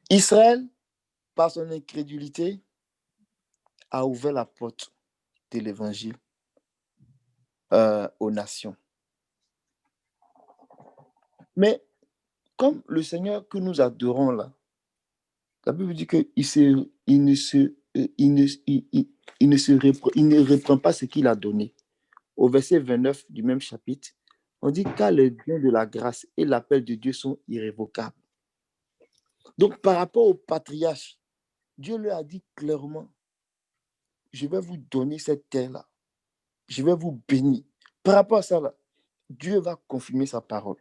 Israël, par son incrédulité, a ouvert la porte de l'évangile aux nations. Mais comme le Seigneur que nous adorons là, la Bible dit qu'il ne reprend pas ce qu'il a donné. Au verset 29 du même chapitre, on dit car les biens de la grâce et l'appel de Dieu sont irrévocables. Donc, par rapport aux patriarches, Dieu leur a dit clairement, je vais vous donner cette terre-là. Je vais vous bénir. Par rapport à ça, là, Dieu va confirmer sa parole.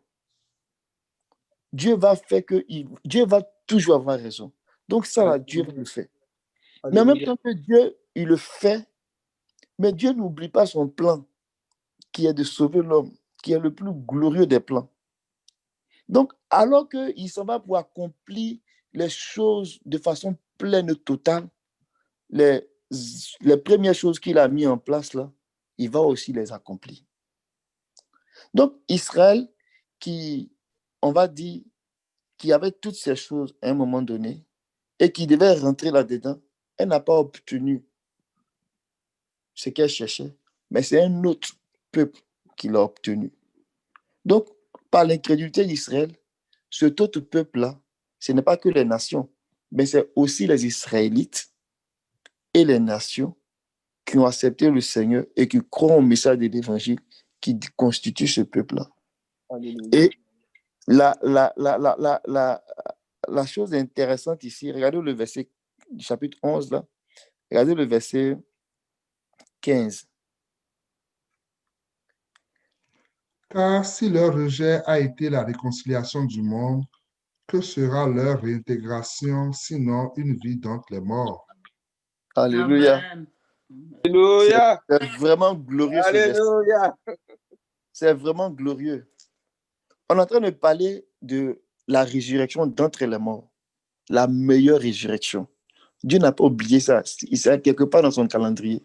Dieu va faire que Dieu va toujours avoir raison. Donc ça, là, Dieu va le faire. Mais en même temps que Dieu, il le fait, mais Dieu n'oublie pas son plan, qui est de sauver l'homme, qui est le plus glorieux des plans. Donc, alors qu'il s'en va pour accomplir les choses de façon pleine et totale, les premières choses qu'il a mis en place là, il va aussi les accomplir. Donc, Israël, on va dire, qui avait toutes ces choses à un moment donné et qui devait rentrer là-dedans, elle n'a pas obtenu ce qu'elle cherchait, mais c'est un autre peuple qui l'a obtenu. Donc, par l'incrédulité d'Israël, cet autre peuple-là, ce n'est pas que les nations, mais c'est aussi les Israélites et les nations qui ont accepté le Seigneur et qui croient au message de l'Évangile qui constitue ce peuple-là. Et la chose intéressante ici, regardez le verset du chapitre 11, là, regardez le verset 15. Car si leur rejet a été la réconciliation du monde, que sera leur réintégration sinon une vie d'entre les morts? Alléluia. Amen. Alléluia. C'est vraiment glorieux ce verset. Alléluia. C'est vraiment glorieux. On est en train de parler de la résurrection d'entre les morts, la meilleure résurrection. Dieu n'a pas oublié ça. C'est quelque part dans son calendrier.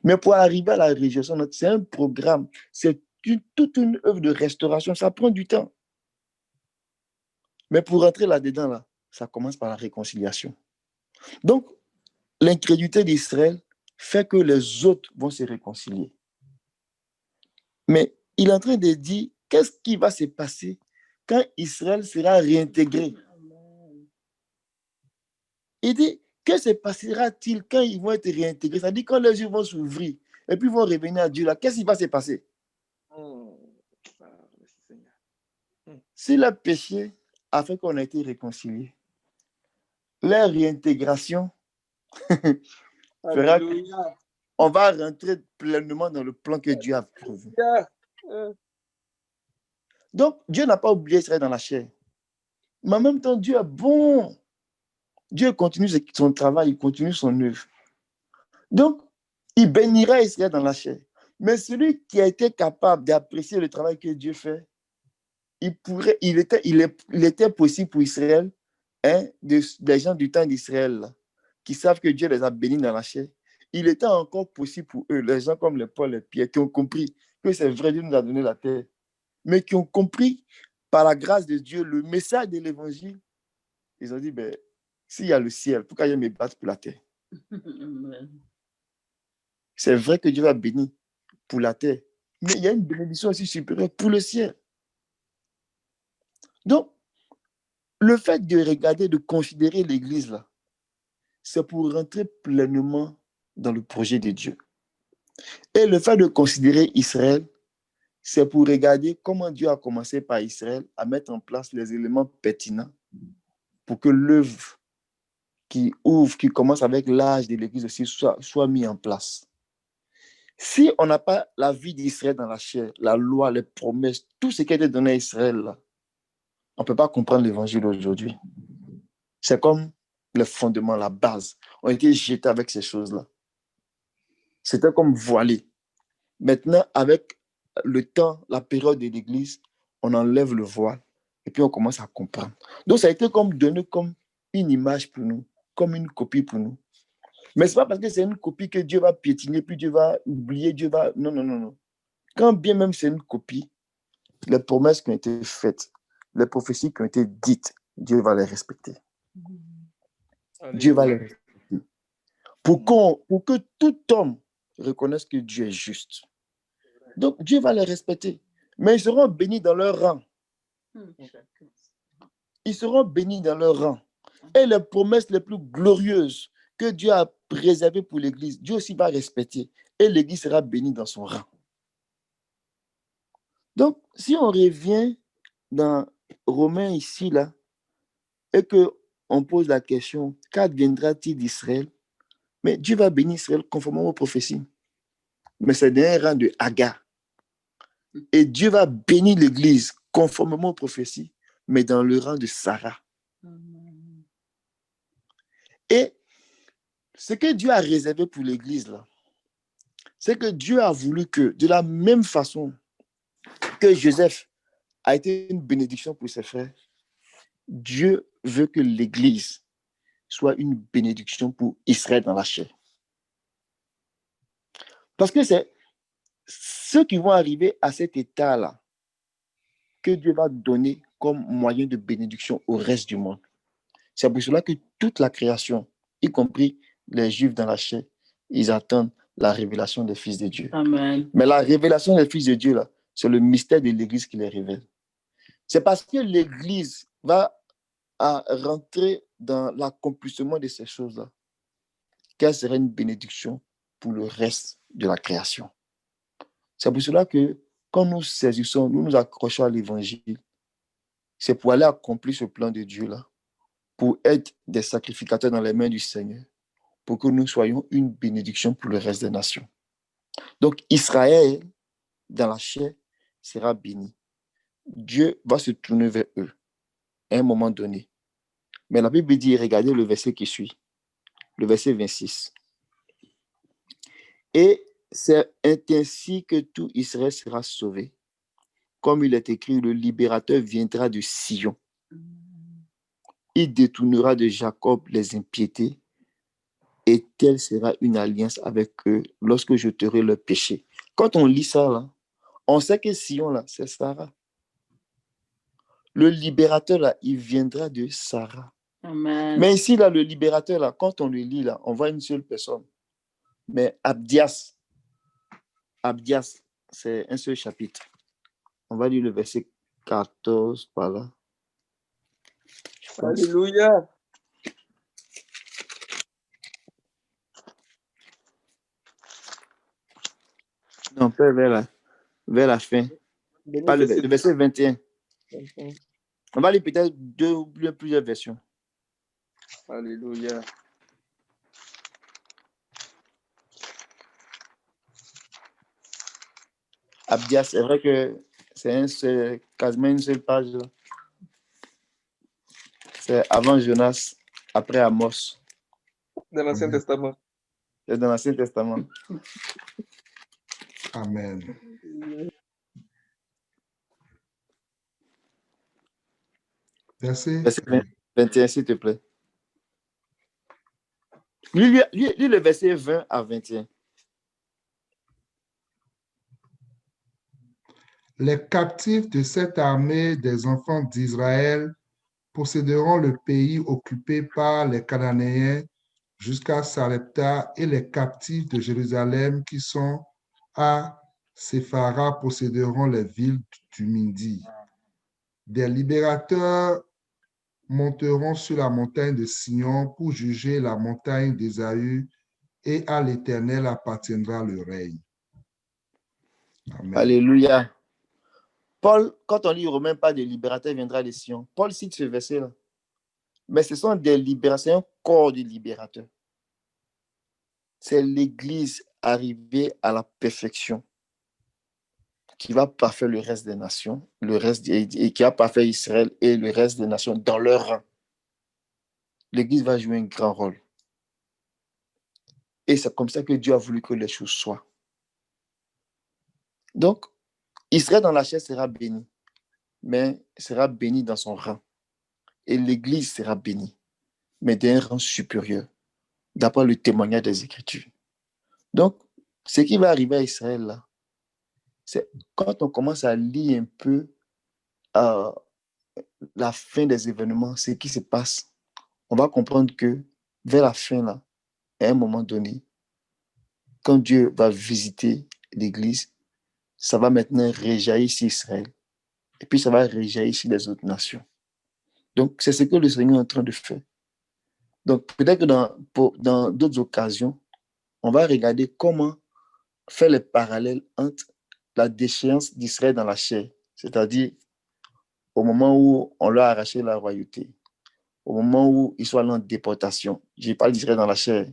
Mais pour arriver à la résurrection, c'est un programme, c'est toute une œuvre de restauration. Ça prend du temps. Mais pour rentrer là-dedans, là, ça commence par la réconciliation. Donc, l'incrédulité d'Israël fait que les autres vont se réconcilier. Mais il est en train de dire, qu'est-ce qui va se passer quand Israël sera réintégré? Il dit, que se passera-t-il quand ils vont être réintégrés? C'est-à-dire quand les yeux vont s'ouvrir et puis vont revenir à Dieu, là, qu'est-ce qui va se passer? Si le péché a fait qu'on a été réconcilié, leur réintégration fera qu'on va rentrer pleinement dans le plan que Dieu a prévu. Donc, Dieu n'a pas oublié Israël dans la chair. Mais en même temps, Dieu est bon. Dieu continue son travail, il continue son œuvre. Donc, il bénira Israël dans la chair. Mais celui qui a été capable d'apprécier le travail que Dieu fait, il était possible pour Israël, des gens du temps d'Israël, qui savent que Dieu les a bénis dans la chair. Il était encore possible pour eux, les gens comme les Paul et Pierre, qui ont compris que c'est vrai, Dieu nous a donné la terre, mais qui ont compris par la grâce de Dieu le message de l'évangile. Ils ont dit, ben, s'il y a le ciel, pourquoi je me battre pour la terre? C'est vrai que Dieu va bénir pour la terre, mais il y a une bénédiction aussi supérieure pour le ciel. Donc, le fait de regarder, de considérer l'Église là, c'est pour rentrer pleinement dans le projet de Dieu. Et le fait de considérer Israël, c'est pour regarder comment Dieu a commencé par Israël à mettre en place les éléments pertinents pour que l'œuvre qui ouvre, qui commence avec l'âge de l'Église aussi, soit mise en place. Si on n'a pas la vie d'Israël dans la chair, la loi, les promesses, tout ce qui a été donné à Israël, là, on ne peut pas comprendre l'évangile aujourd'hui. C'est comme le fondement, la base. On a été jetés avec ces choses-là. C'était comme voilé. Maintenant, avec le temps, la période de l'Église, on enlève le voile et puis on commence à comprendre. Donc, ça a été comme donné comme une image pour nous, comme une copie pour nous. Mais ce n'est pas parce que c'est une copie que Dieu va piétiner, puis Dieu va oublier, Dieu va... Non, non, non, non. Quand bien même c'est une copie, les promesses qui ont été faites, les prophéties qui ont été dites, Dieu va les respecter. Dieu va les respecter. Pour que tout homme reconnaisse que Dieu est juste. Donc, Dieu va les respecter. Mais ils seront bénis dans leur rang. Ils seront bénis dans leur rang. Et les promesses les plus glorieuses que Dieu a préservées pour l'Église, Dieu aussi va respecter. Et l'Église sera bénie dans son rang. Donc, si on revient dans Romains ici, là, et qu'on pose la question, qu'adviendra-t-il d'Israël? Mais Dieu va bénir Israël conformément aux prophéties. Mais c'est dans un rang de Hagar. Et Dieu va bénir l'Église conformément aux prophéties, mais dans le rang de Sarah. Et ce que Dieu a réservé pour l'Église, là, c'est que Dieu a voulu que, de la même façon que Joseph a été une bénédiction pour ses frères, Dieu veut que l'Église soit une bénédiction pour Israël dans la chair. Parce que c'est ceux qui vont arriver à cet état-là que Dieu va donner comme moyen de bénédiction au reste du monde. C'est pour cela que toute la création, y compris les Juifs dans la chair, ils attendent la révélation des fils de Dieu. Amen. Mais la révélation des fils de Dieu, là, c'est le mystère de l'Église qui les révèle. C'est parce que l'Église va rentrer dans l'accomplissement de ces choses-là qu'elle sera une bénédiction pour le reste de la création. C'est pour cela que quand nous saisissons, nous nous accrochons à l'Évangile, c'est pour aller accomplir ce plan de Dieu-là, pour être des sacrificateurs dans les mains du Seigneur, pour que nous soyons une bénédiction pour le reste des nations. Donc Israël, dans la chair, sera béni. Dieu va se tourner vers eux à un moment donné. Mais la Bible dit, regardez le verset qui suit, le verset 26. Et c'est ainsi que tout Israël sera sauvé. Comme il est écrit, le libérateur viendra de Sion. Il détournera de Jacob les impiétés, et telle sera une alliance avec eux lorsque je t'aurai le péché. Quand on lit ça, là, on sait que Sion, là, c'est Sarah. Le libérateur, là, il viendra de Sarah. Amen. Mais ici, là, le libérateur, là, quand on le lit, là, on voit une seule personne. Mais Abdias, c'est un seul chapitre. On va lire le verset 14 par là. Alléluia. Non, pas vers la fin. Pas le verset 21. On va lire peut-être deux ou plusieurs versions. Alléluia. Abdias, c'est vrai que c'est quasiment une seule page. Là. C'est avant Jonas, après Amos. Dans l'Ancien Testament. C'est dans l'Ancien Testament. Amen. Verset 21, s'il te plaît. Lis le verset 20 à 21. Les captifs de cette armée des enfants d'Israël posséderont le pays occupé par les Cananéens jusqu'à Sarepta, et les captifs de Jérusalem qui sont à Séphara posséderont les villes du Midi. Des libérateurs monteront sur la montagne de Sion pour juger la montagne d'Ésaü, et à l'Éternel appartiendra le règne. Amen. Alléluia. Paul, quand on lit Romains, pas de libérateur viendra de Sion. Paul cite ce verset-là. Mais ce sont des libérateurs, un corps de libérateurs. C'est l'Église arrivée à la perfection qui va parfaire le reste des nations, et qui va parfaire Israël et le reste des nations dans leur rang. L'Église va jouer un grand rôle. Et c'est comme ça que Dieu a voulu que les choses soient. Donc, Israël dans la chair sera béni, mais sera béni dans son rang. Et l'Église sera bénie, mais d'un rang supérieur, d'après le témoignage des Écritures. Donc, ce qui va arriver à Israël, là, c'est quand on commence à lire un peu la fin des événements, ce qui se passe, on va comprendre que vers la fin, là, à un moment donné, quand Dieu va visiter l'Église, ça va maintenant réjaillir sur Israël. Et puis ça va réjaillir sur les autres nations. Donc, c'est ce que le Seigneur est en train de faire. Donc, peut-être que dans d'autres occasions, on va regarder comment faire les parallèles entre la déchéance d'Israël dans la chair, c'est-à-dire au moment où on leur a arraché la royauté, au moment où ils sont allés en déportation. Je parle d'Israël dans la chair.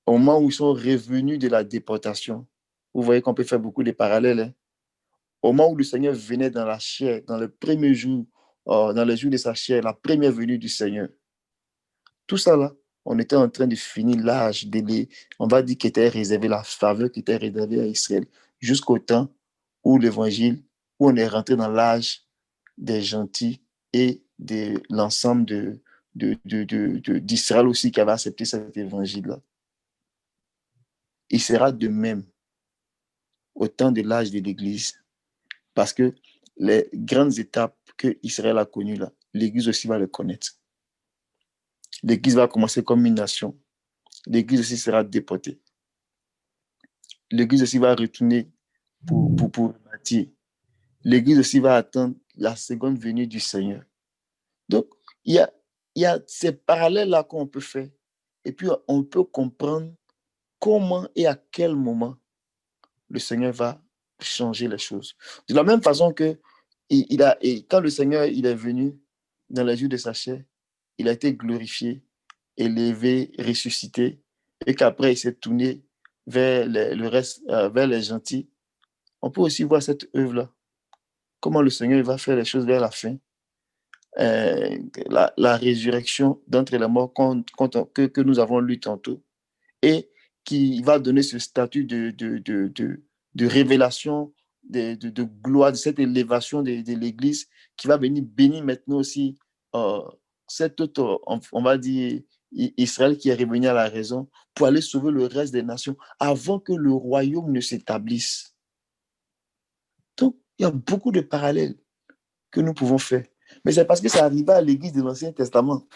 Au moment où ils sont revenus de la déportation, vous voyez qu'on peut faire beaucoup de parallèles. Hein? Au moment où le Seigneur venait dans la chair, dans le premier jour, dans les jours de sa chair, la première venue du Seigneur. Tout ça là, on était en train de finir l'âge, on va dire, qui était réservé, la faveur qui était réservée à Israël, jusqu'au temps où l'évangile, où on est rentré dans l'âge des gentils et de l'ensemble d'Israël aussi qui avait accepté cet évangile-là. Il sera de même au temps de l'âge de l'Église, parce que les grandes étapes que Israël a connues là, l'Église aussi va le connaître. L'Église va commencer comme une nation. L'Église aussi sera déportée. L'Église aussi va retourner pour bâtir. L'Église aussi va attendre la seconde venue du Seigneur. Donc, il y a ces parallèles-là qu'on peut faire. Et puis, on peut comprendre comment et à quel moment le Seigneur va changer les choses. De la même façon que quand le Seigneur il est venu dans les jours de sa chair, il a été glorifié, élevé, ressuscité, et qu'après il s'est tourné vers le reste, vers les gentils. On peut aussi voir cette œuvre-là. Comment le Seigneur va faire les choses vers la fin. La résurrection d'entre les morts que nous avons lu tantôt, et qui va donner ce statut de révélation, de gloire, de cette élévation de l'Église qui va venir bénir maintenant aussi cet autre, on va dire, Israël qui est revenu à la raison pour aller sauver le reste des nations avant que le royaume ne s'établisse. Donc, il y a beaucoup de parallèles que nous pouvons faire. Mais c'est parce que ça arrivait à l'Église de l'Ancien Testament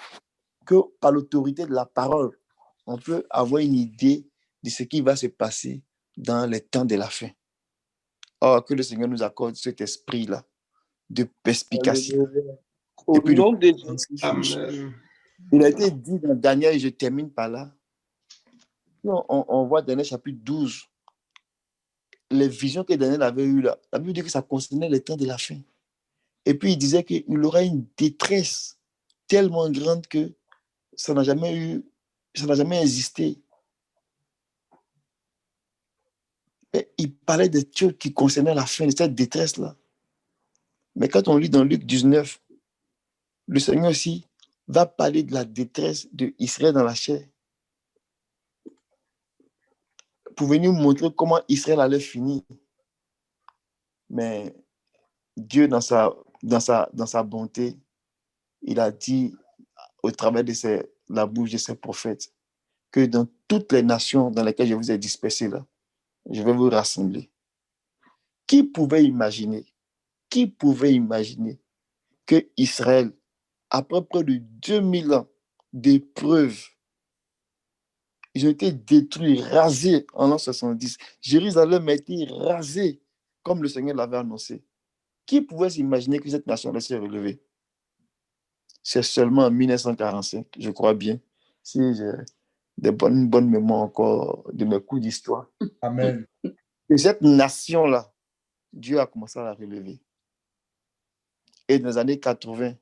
que par l'autorité de la parole, on peut avoir une idée de ce qui va se passer dans les temps de la fin. Or, que le Seigneur nous accorde cet esprit-là de perspicacité. Au nom de Jésus. Amen. Il a été dit dans Daniel, et je termine par là, on voit Daniel chapitre 12, les visions que Daniel avait eues là, la Bible dit que ça concernait les temps de la fin. Et puis il disait qu'il aurait une détresse tellement grande que ça n'a jamais existé. Et il parlait des choses qui concernaient la fin de cette détresse-là. Mais quand on lit dans Luc 19, le Seigneur aussi va parler de la détresse d'Israël dans la chair pour venir montrer comment Israël allait finir. Mais Dieu, dans sa bonté, il a dit au travers de la bouche de ses prophètes que dans toutes les nations dans lesquelles je vous ai dispersés là, je vais vous rassembler. Qui pouvait imaginer que Israël, après près de 2000 ans d'épreuves, ils ont été détruits, rasés en l'an 70. Jérusalem a été rasée comme le Seigneur l'avait annoncé. Qui pouvait s'imaginer que cette nation allait se relever? C'est seulement en 1945, je crois bien, si j'ai une bonne mémoire encore de mes cours d'histoire. Amen. Et cette nation-là Dieu a commencé à la relever. Et dans les années 80,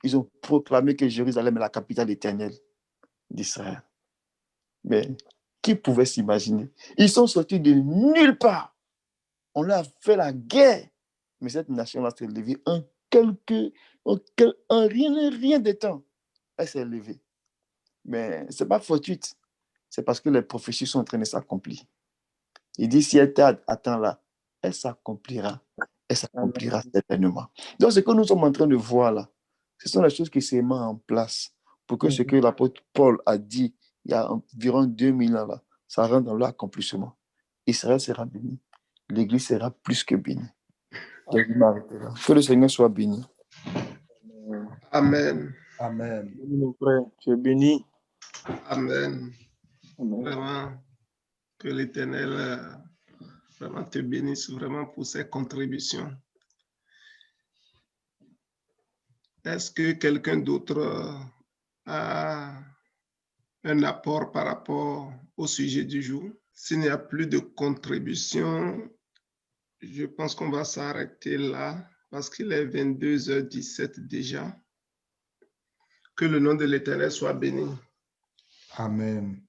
ils ont proclamé que Jérusalem est la capitale éternelle d'Israël. Mais qui pouvait s'imaginer? Ils sont sortis de nulle part. On leur a fait la guerre. Mais cette nation-là s'est levée en rien de temps. Elle s'est levée. Mais ce n'est pas fortuite. C'est parce que les prophéties sont en train de s'accomplir. Il dit, si elle attend là, elle s'accomplira. Elle s'accomplira certainement. Donc, ce que nous sommes en train de voir là, ce sont les choses qui se mettent en place pour que ce que l'apôtre Paul a dit il y a environ 2000 ans là, ça rentre dans l'accomplissement. Israël sera béni. L'Église sera plus que bénie. Donc, je m'arrêterai là. Que le Seigneur soit béni. Amen. Amen. Mon frère, tu es béni. Amen. Amen. Vraiment, que l'Éternel vraiment te bénisse vraiment pour ses contributions. Est-ce que quelqu'un d'autre a un apport par rapport au sujet du jour? S'il n'y a plus de contribution, je pense qu'on va s'arrêter là parce qu'il est 22h17 déjà. Que le nom de l'Éternel soit béni. Amen.